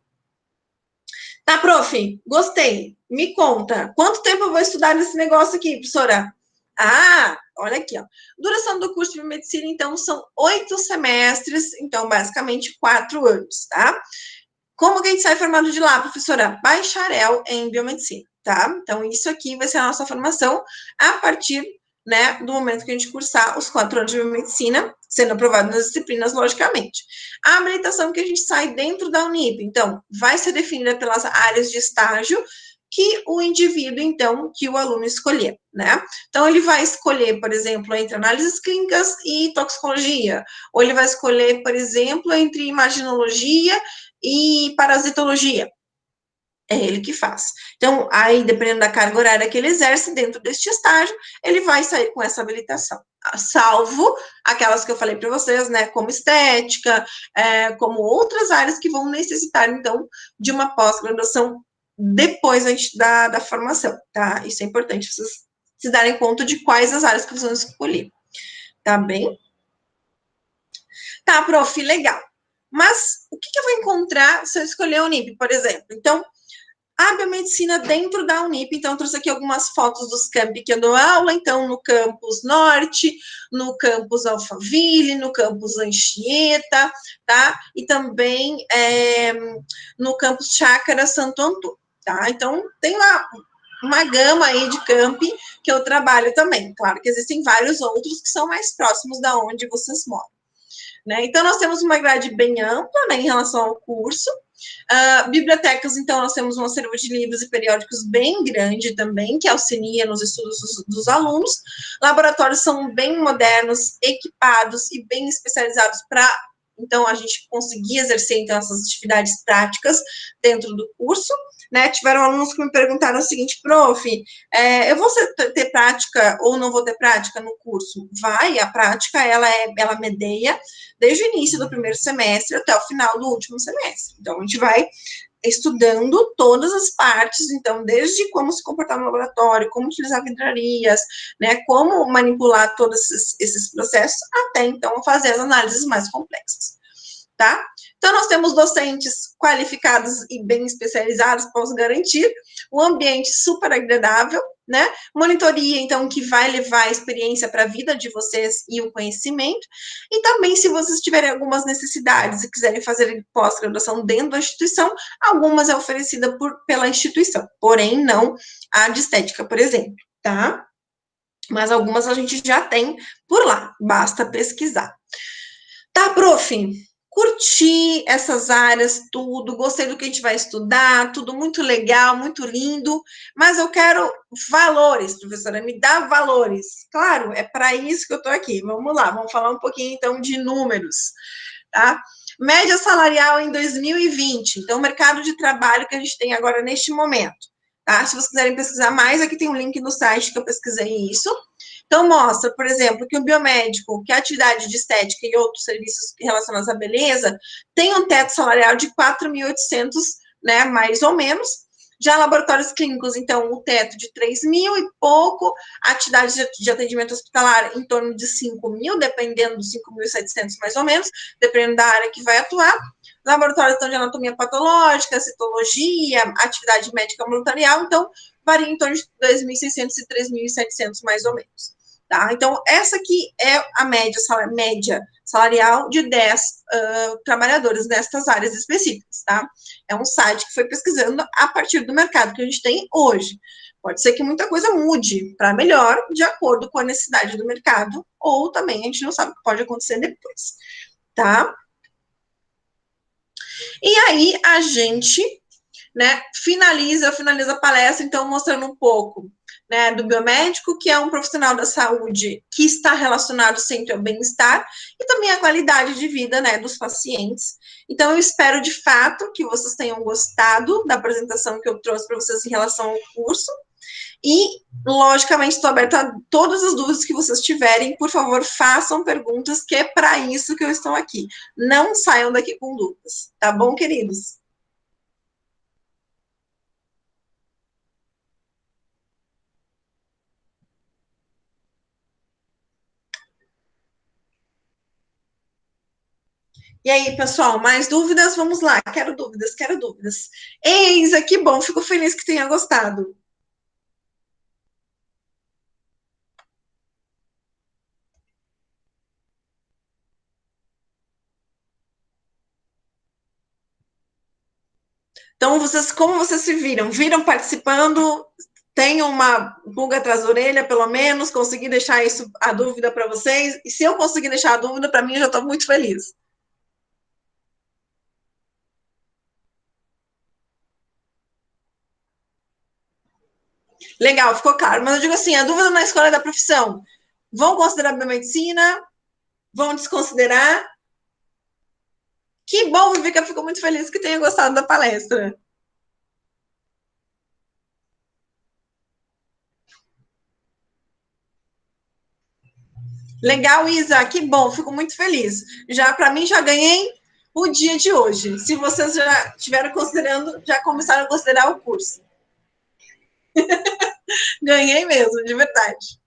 Tá, prof, gostei. Me conta, quanto tempo eu vou estudar nesse negócio aqui, professora? Ah, olha aqui, ó. Duração do curso de medicina, então, são 8 semestres, então, basicamente, 4 anos, tá? Como que a gente sai formado de lá, professora? Bacharel em biomedicina, tá? Então, isso aqui vai ser a nossa formação a partir, né, do momento que a gente cursar os 4 anos de biomedicina, sendo aprovado nas disciplinas, logicamente. A habilitação que a gente sai dentro da Unip, então, vai ser definida pelas áreas de estágio que o indivíduo, então, que o aluno escolher, né? Então, ele vai escolher, por exemplo, entre análises clínicas e toxicologia, ou ele vai escolher, por exemplo, entre imaginologia e parasitologia. É ele que faz. Então, aí, dependendo da carga horária que ele exerce dentro deste estágio, ele vai sair com essa habilitação. Salvo aquelas que eu falei para vocês, né, como estética, como outras áreas que vão necessitar, então, de uma pós-graduação depois da formação, tá? Isso é importante vocês se darem conta de quais as áreas que vocês vão escolher, tá bem? Tá, prof, legal. Mas o que eu vou encontrar se eu escolher a Unip, por exemplo? Então, a biomedicina dentro da Unip, então eu trouxe aqui algumas fotos dos campi que eu dou aula, então no campus Norte, no campus Alphaville, no campus Anchieta, tá? E também no campus Chácara Santo Antônio, tá? Então tem lá uma gama aí de campi que eu trabalho também. Claro que existem vários outros que são mais próximos da onde vocês moram. Né? Então, nós temos uma grade bem ampla, né, em relação ao curso. Bibliotecas, então, nós temos um acervo de livros e periódicos bem grande também, que auxilia nos estudos dos alunos. Laboratórios são bem modernos, equipados e bem especializados para, então, a gente conseguir exercer, então, essas atividades práticas dentro do curso. Né, tiveram alunos que me perguntaram o seguinte, prof, eu vou ter prática ou não vou ter prática no curso? Vai, a prática, ela medeia desde o início do primeiro semestre até o final do último semestre. Então, a gente vai estudando todas as partes, então, desde como se comportar no laboratório, como utilizar vidrarias, né, como manipular todos esses processos, até, então, fazer as análises mais complexas, tá? Então, nós temos docentes qualificados e bem especializados, posso garantir, um ambiente super agradável, né? Monitoria, então, que vai levar a experiência para a vida de vocês e o conhecimento. E também, se vocês tiverem algumas necessidades e quiserem fazer pós-graduação dentro da instituição, algumas é oferecida pela instituição, porém, não a de estética, por exemplo, tá? Mas algumas a gente já tem por lá, basta pesquisar. Tá, prof? Curti essas áreas, tudo, gostei do que a gente vai estudar, tudo muito legal, muito lindo, mas eu quero valores, professora, me dá valores. Claro, é para isso que eu estou aqui. Vamos lá, vamos falar um pouquinho, então, de números, tá? Média salarial em 2020, então, o mercado de trabalho que a gente tem agora neste momento, tá? Se vocês quiserem pesquisar mais, aqui tem um link no site que eu pesquisei isso. Então, mostra, por exemplo, que o biomédico, que a atividade de estética e outros serviços relacionados à beleza, tem um teto salarial de 4.800, né, mais ou menos. Já laboratórios clínicos, então, o teto de 3 mil e pouco, atividade de atendimento hospitalar em torno de 5 mil, dependendo dos 5.700 mais ou menos, dependendo da área que vai atuar. Laboratórios então, de anatomia patológica, citologia, atividade médica ambulatorial, então, varia em torno de 2.600 e 3.700 mais ou menos. Tá? Então, essa aqui é a média salarial de 10 trabalhadores nestas áreas específicas. Tá? É um site que foi pesquisando a partir do mercado que a gente tem hoje. Pode ser que muita coisa mude para melhor, de acordo com a necessidade do mercado, ou também a gente não sabe o que pode acontecer depois. Tá? E aí a gente, né, finaliza a palestra, então, mostrando um pouco, né, do biomédico, que é um profissional da saúde que está relacionado sempre ao bem-estar e também à qualidade de vida, né, dos pacientes. Então, eu espero, de fato, que vocês tenham gostado da apresentação que eu trouxe para vocês em relação ao curso. E, logicamente, estou aberta a todas as dúvidas que vocês tiverem. Por favor, façam perguntas, que é para isso que eu estou aqui. Não saiam daqui com dúvidas, tá bom, queridos? E aí, pessoal, mais dúvidas? Vamos lá, quero dúvidas, quero dúvidas. Eisa, que bom, fico feliz que tenha gostado. Então, vocês, como vocês se viram? Viram participando? Tem uma pulga atrás da orelha, pelo menos, consegui deixar isso, a dúvida para vocês. E se eu conseguir deixar a dúvida, para mim, eu já estou muito feliz. Legal, ficou claro. Mas eu digo assim, a dúvida na escolha da profissão. Vão considerar biomedicina? Vão desconsiderar? Que bom, Vivica, fico muito feliz que tenha gostado da palestra. Legal, Isa, que bom, fico muito feliz. Já para mim já ganhei o dia de hoje. Se vocês já estiveram considerando, já começaram a considerar o curso. Ganhei mesmo, de verdade.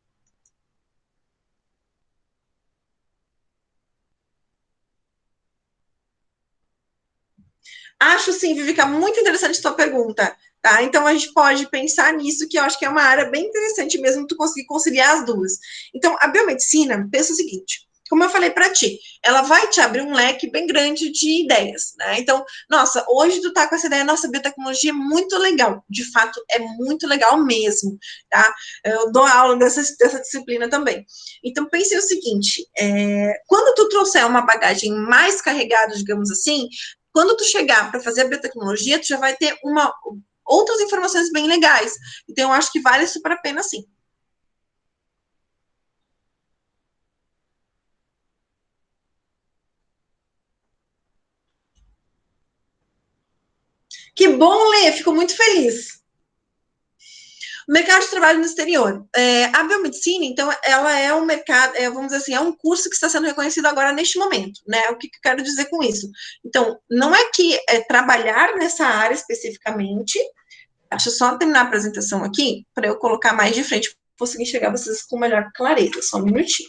Acho sim, Vivica, muito interessante a tua pergunta. Tá? Então a gente pode pensar nisso, que eu acho que é uma área bem interessante mesmo tu conseguir conciliar as duas. Então, a biomedicina, pensa o seguinte: como eu falei para ti, ela vai te abrir um leque bem grande de ideias, né? Então, nossa, hoje tu tá com essa ideia, nossa, biotecnologia é muito legal, de fato é muito legal mesmo, tá? Eu dou aula dessa disciplina também. Então, pense o seguinte: quando tu trouxer uma bagagem mais carregada, digamos assim, quando tu chegar para fazer a biotecnologia, tu já vai ter outras informações bem legais. Então, eu acho que vale super a pena, sim. Que bom, Lê, fico muito feliz. O mercado de trabalho no exterior. A biomedicina, então, ela é um mercado, vamos dizer assim, é um curso que está sendo reconhecido agora neste momento, né? O que eu quero dizer com isso? Então, não é que trabalhar nessa área especificamente. Deixa eu só terminar a apresentação aqui, para eu colocar mais de frente, conseguir enxergar vocês com melhor clareza. Só um minutinho.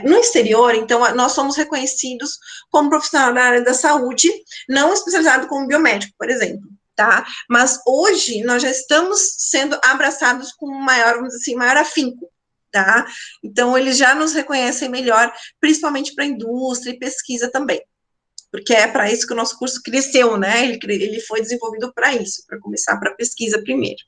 No exterior, então, nós somos reconhecidos como profissional da área da saúde, não especializado como biomédico, por exemplo, tá? Mas hoje nós já estamos sendo abraçados com maior, vamos dizer assim, maior afinco, tá? Então, eles já nos reconhecem melhor, principalmente para a indústria e pesquisa também, porque é para isso que o nosso curso cresceu, né? Ele foi desenvolvido para isso, para começar para pesquisa primeiro.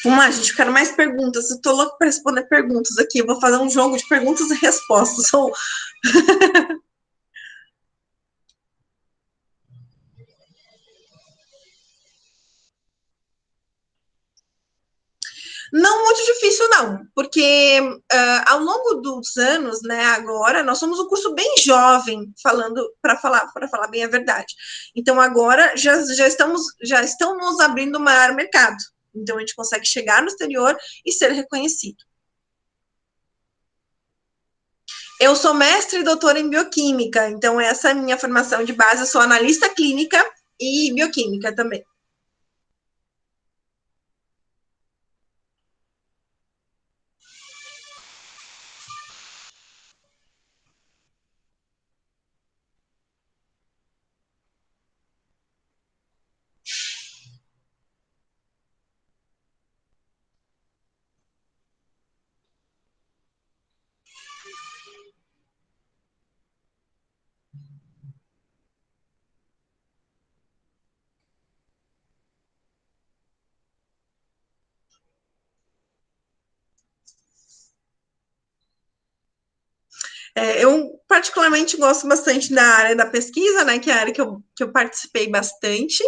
Vamos lá, gente, eu quero mais perguntas. Eu tô louco para responder perguntas aqui. Eu vou fazer um jogo de perguntas e respostas. Não muito difícil, não, porque ao longo dos anos, né, agora, nós somos um curso bem jovem, para falar bem a verdade. Então, agora já estão nos abrindo o maior mercado. Então, a gente consegue chegar no exterior e ser reconhecido. Eu sou mestre e doutora em bioquímica, então essa é a minha formação de base. Eu sou analista clínica e bioquímica também. Eu particularmente gosto bastante da área da pesquisa, né, que é a área que eu participei bastante,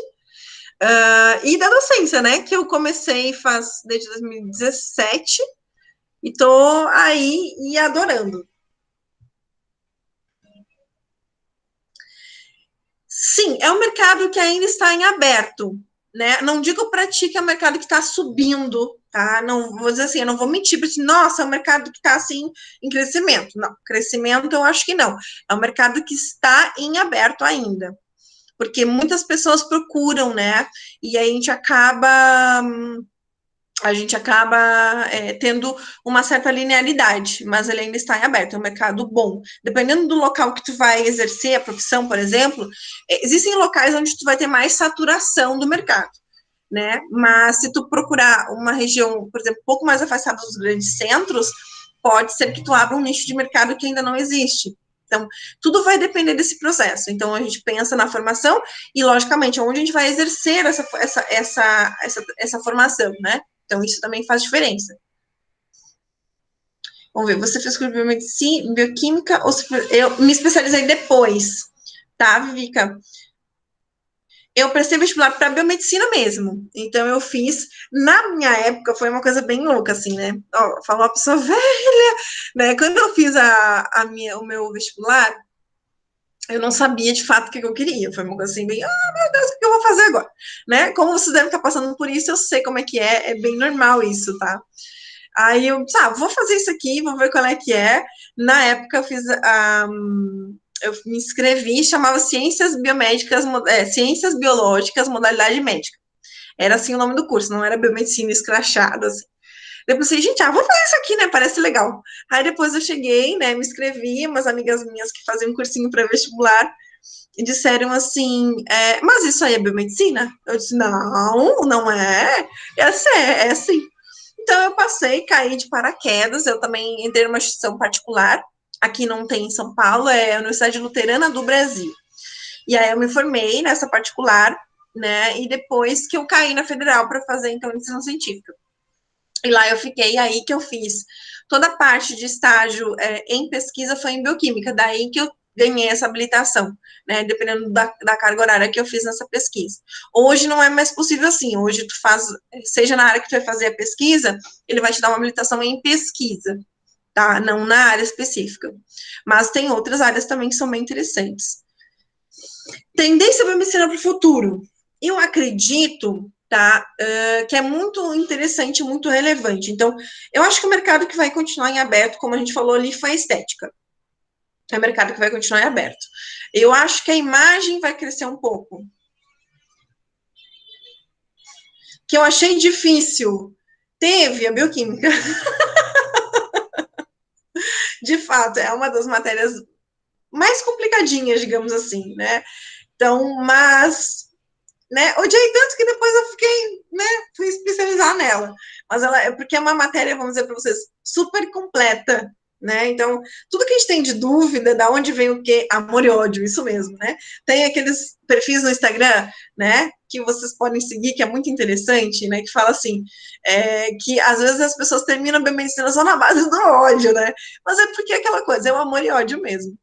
e da docência, né, que eu comecei faz desde 2017 e tô aí e adorando. Sim, é um mercado que ainda está em aberto, né? Não digo para ti que é um mercado que está subindo, tá? Não vou dizer assim, eu não vou mentir para ti, nossa, é um mercado que está assim em crescimento. Não, crescimento eu acho que não. É um mercado que está em aberto ainda, porque muitas pessoas procuram, né? E aí a gente acaba tendo uma certa linearidade, mas ele ainda está em aberto, é um mercado bom. Dependendo do local que tu vai exercer a profissão, por exemplo, existem locais onde tu vai ter mais saturação do mercado, né? Mas se tu procurar uma região, por exemplo, um pouco mais afastada dos grandes centros, pode ser que tu abra um nicho de mercado que ainda não existe. Então, tudo vai depender desse processo. Então, a gente pensa na formação e, logicamente, onde a gente vai exercer essa formação, né? Então, isso também faz diferença. Vamos ver, você fez curso de biomedicina, bioquímica, ou eu me especializei depois, tá, Vivica? Eu prestei vestibular para biomedicina mesmo. Então, eu fiz, na minha época, foi uma coisa bem louca, assim, né? Ó, falou uma pessoa velha, né? Quando eu fiz o meu vestibular, eu não sabia de fato o que eu queria. Foi uma coisa assim, bem, meu Deus, o que eu vou fazer agora? Né? Como vocês devem estar passando por isso, eu sei como é bem normal isso, tá? Aí eu disse, vou fazer isso aqui, vou ver qual é que é. Na época eu fiz eu me inscrevi, chamava Ciências Biológicas, Modalidade Médica. Era assim o nome do curso, não era biomedicina escrachada, assim. Depois eu pensei, gente, vou fazer isso aqui, né? Parece legal. Aí depois eu cheguei, né? Me inscrevi, umas amigas minhas que faziam um cursinho para vestibular e disseram assim, mas isso aí é biomedicina? Eu disse, não, não é. É sim. Então, eu passei, caí de paraquedas. Eu também entrei numa instituição particular. Aqui não tem em São Paulo, é a Universidade Luterana do Brasil. E aí, eu me formei nessa particular, né? E depois que eu caí na federal para fazer, então, iniciação científica. E lá eu fiquei, aí que eu fiz toda a parte de estágio em pesquisa foi em bioquímica, daí que eu ganhei essa habilitação, né, dependendo da carga horária que eu fiz nessa pesquisa. Hoje não é mais possível assim, hoje tu faz, seja na área que tu vai fazer a pesquisa, ele vai te dar uma habilitação em pesquisa, tá, não na área específica. Mas tem outras áreas também que são bem interessantes. Tendência para medicina para o futuro. Eu acredito, tá, que é muito interessante, muito relevante. Então, eu acho que o mercado que vai continuar em aberto, como a gente falou ali, foi a estética. É o mercado que vai continuar em aberto. Eu acho que a imagem vai crescer um pouco. Que eu achei difícil. Teve a bioquímica. De fato, é uma das matérias mais complicadinhas, digamos assim, né? Então, mas né? Odiei tanto que depois eu fiquei, né? Fui especializar nela. Mas ela é porque é uma matéria, vamos dizer para vocês, super completa, né? Então, tudo que a gente tem de dúvida, da onde vem o quê? Amor e ódio, isso mesmo, né? Tem aqueles perfis no Instagram, né? Que vocês podem seguir, que é muito interessante, né? Que fala assim, que às vezes as pessoas terminam bem medicina só na base do ódio, né? Mas é porque é aquela coisa, é o amor e ódio mesmo.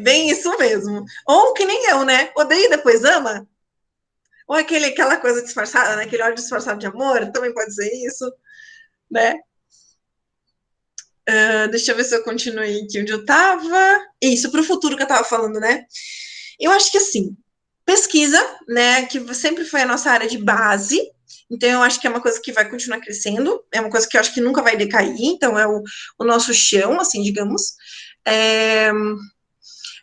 Bem isso mesmo. Ou que nem eu, né? Odeia e depois ama. Ou aquela coisa disfarçada, né? Aquele ódio disfarçado de amor, também pode ser isso, né? Deixa eu ver se eu continuei aqui onde eu estava. Isso, para o futuro que eu estava falando, né? Eu acho que assim, pesquisa, né? Que sempre foi a nossa área de base. Então, eu acho que é uma coisa que vai continuar crescendo, é uma coisa que eu acho que nunca vai decair, então é o nosso chão, assim, digamos. É,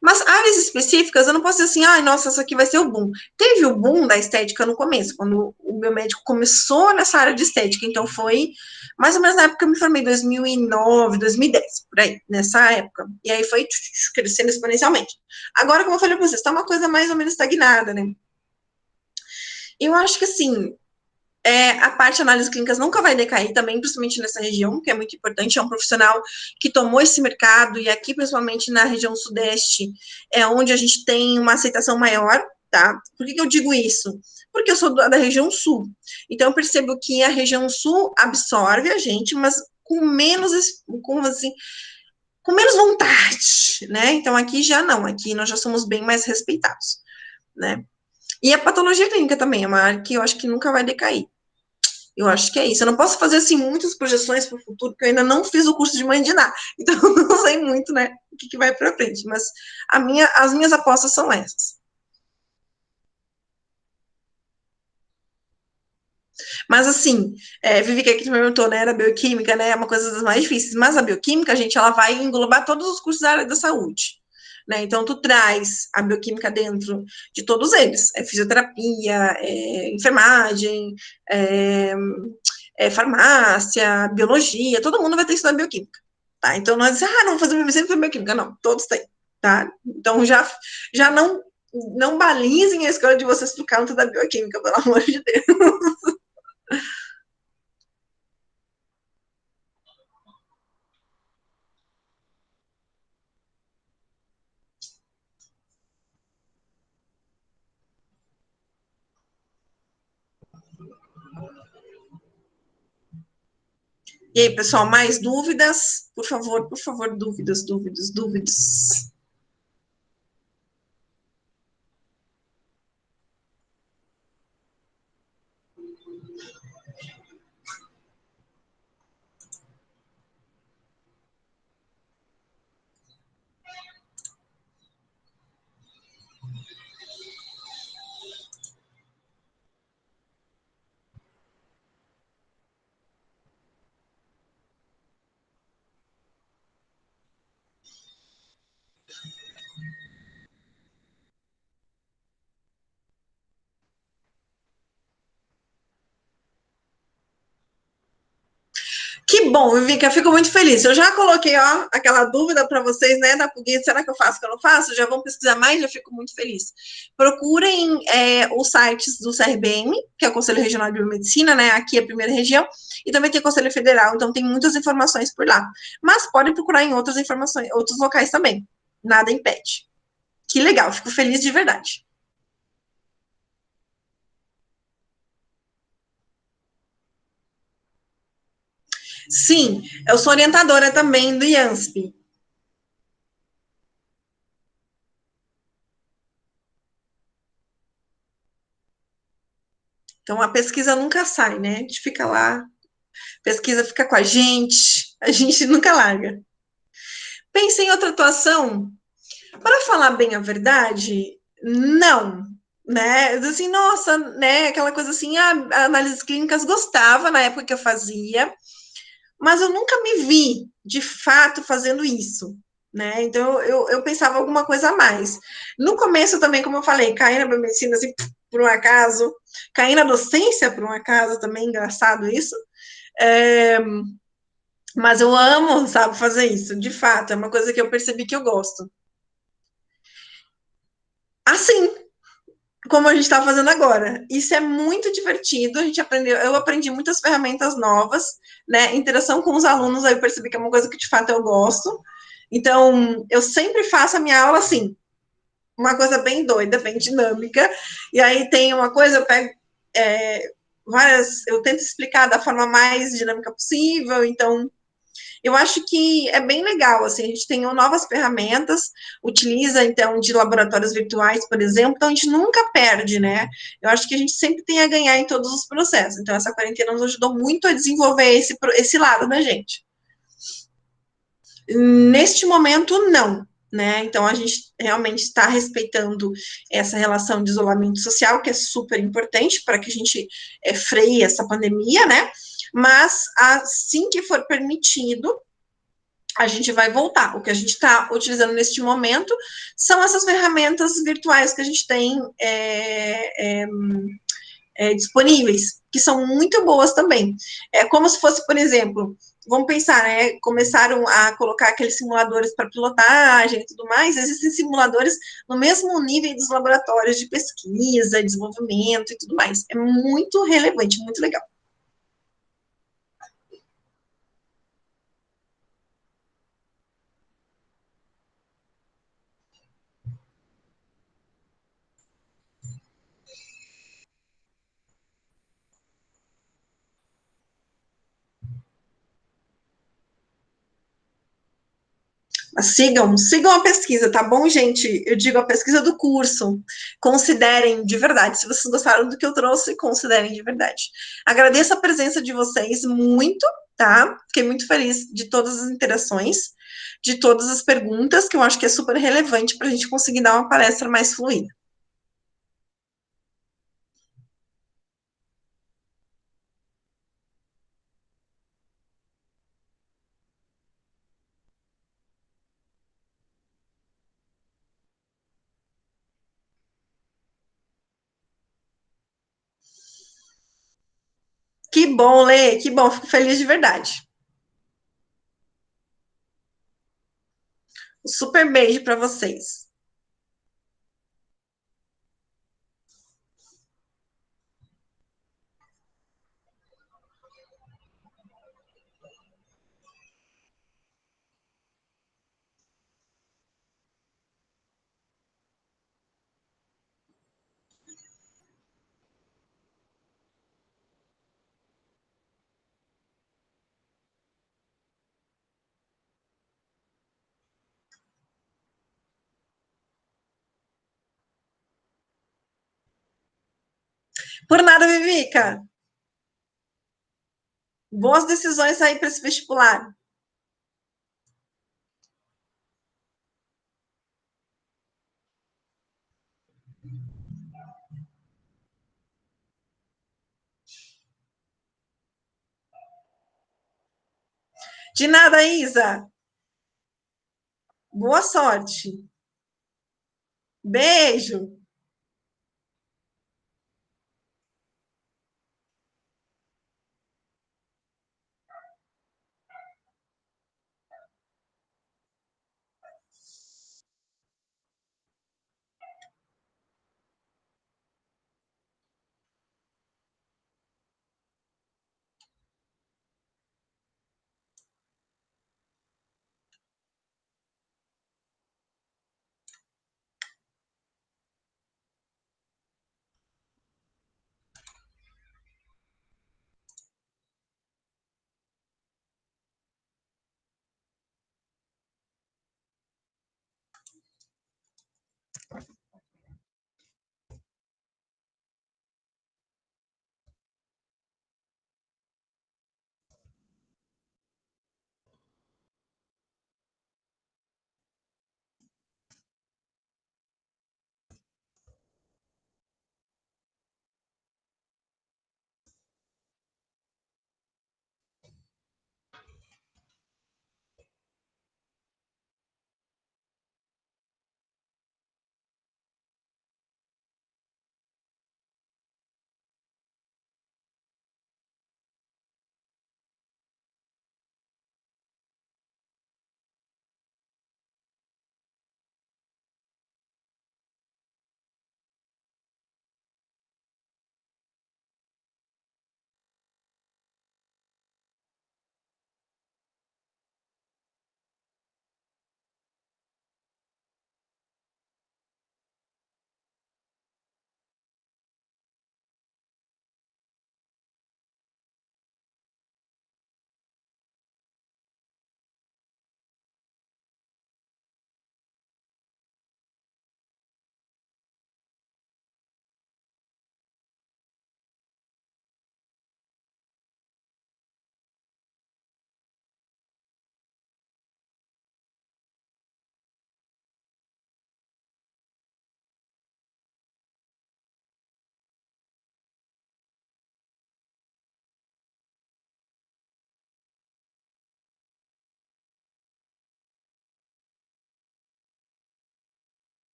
mas áreas específicas, eu não posso dizer assim, ai, nossa, isso aqui vai ser o boom. Teve o boom da estética no começo, quando o meu médico começou nessa área de estética, então foi mais ou menos na época que eu me formei, 2009, 2010, por aí, nessa época. E aí foi crescendo exponencialmente. Agora, como eu falei para vocês, está uma coisa mais ou menos estagnada, né? Eu acho que, assim, a parte de análises clínicas nunca vai decair também, principalmente nessa região, que é muito importante, é um profissional que tomou esse mercado, e aqui, principalmente na região sudeste, é onde a gente tem uma aceitação maior, tá? Por que eu digo isso? Porque eu sou da região sul, então eu percebo que a região sul absorve a gente, mas com menos, assim, com menos vontade, né? Então aqui já não, aqui nós já somos bem mais respeitados, né? E a patologia clínica também é uma área que eu acho que nunca vai decair. Eu acho que é isso. Eu não posso fazer, assim, muitas projeções para o futuro, porque eu ainda não fiz o curso de mãe de Ná. Então, eu não sei muito, né, o que vai para frente. Mas as minhas apostas são essas. Mas, assim, Vivi, que aqui perguntou, né, era bioquímica, né, é uma coisa das mais difíceis. Mas a bioquímica, gente, ela vai englobar todos os cursos da área da saúde. Né? Então, tu traz a bioquímica dentro de todos eles. Fisioterapia, enfermagem, farmácia, biologia, todo mundo vai ter que estudar bioquímica. Tá? Então, não é dizer, não, vou fazer medicina bioquímica. Não, todos têm. Tá? Então, já não balizem a escolha de vocês pro canto da bioquímica, pelo amor de Deus. E aí, pessoal, mais dúvidas? Por favor, dúvidas, dúvidas, dúvidas. Que bom, Vivica, eu fico muito feliz. Eu já coloquei, ó, aquela dúvida para vocês, né, da pulguinha, será que eu faço, que eu não faço? Já vão pesquisar mais, já fico muito feliz. Procurem os sites do CRBM, que é o Conselho Regional de Biomedicina, né, aqui é a primeira região, e também tem o Conselho Federal, então tem muitas informações por lá. Mas podem procurar em outras informações, outros locais também. Nada impede. Que legal, fico feliz de verdade. Sim, eu sou orientadora também do IANSP. Então a pesquisa nunca sai, né? A gente fica lá, pesquisa fica com a gente nunca larga. Pensei em outra atuação, para falar bem a verdade, não, né? Assim, nossa, né? Aquela coisa assim, análises clínicas gostava na época que eu fazia, mas eu nunca me vi de fato fazendo isso. Né? Então eu pensava alguma coisa a mais. No começo também, como eu falei, caí na biomedicina assim, por um acaso, caí na docência por um acaso também, engraçado isso. É, mas eu amo, sabe, fazer isso, de fato, é uma coisa que eu percebi que eu gosto. Assim, como a gente está fazendo agora. Isso é muito divertido, a gente aprendeu, eu aprendi muitas ferramentas novas, né? Interação com os alunos, aí eu percebi que é uma coisa que de fato eu gosto. Então, eu sempre faço a minha aula assim, uma coisa bem doida, bem dinâmica, e aí tem uma coisa, eu pego várias, eu tento explicar da forma mais dinâmica possível, então Eu acho que é bem legal, assim, a gente tem novas ferramentas, utiliza, então, de laboratórios virtuais, por exemplo, então a gente nunca perde, né? Eu acho que a gente sempre tem a ganhar em todos os processos. Então, essa quarentena nos ajudou muito a desenvolver esse lado da gente. Neste momento, não. Né? Então, a gente realmente está respeitando essa relação de isolamento social, que é super importante para que a gente freie essa pandemia, né? Mas assim que for permitido, a gente vai voltar. O que a gente está utilizando neste momento são essas ferramentas virtuais que a gente tem disponíveis, que são muito boas também. É como se fosse, por exemplo, vamos pensar, né? Começaram a colocar aqueles simuladores para pilotagem e tudo mais. Existem simuladores no mesmo nível dos laboratórios de pesquisa, desenvolvimento e tudo mais. É muito relevante, muito legal. Sigam a pesquisa, tá bom, gente? Eu digo a pesquisa do curso. Considerem de verdade. Se vocês gostaram do que eu trouxe, considerem de verdade. Agradeço a presença de vocês muito, tá? Fiquei muito feliz de todas as interações, de todas as perguntas, que eu acho que é super relevante para a gente conseguir dar uma palestra mais fluida. Que bom, Lê, que bom, fico feliz de verdade. Um super beijo para vocês. Por nada, Vivica. Boas decisões aí para esse vestibular. De nada, Isa. Boa sorte. Beijo.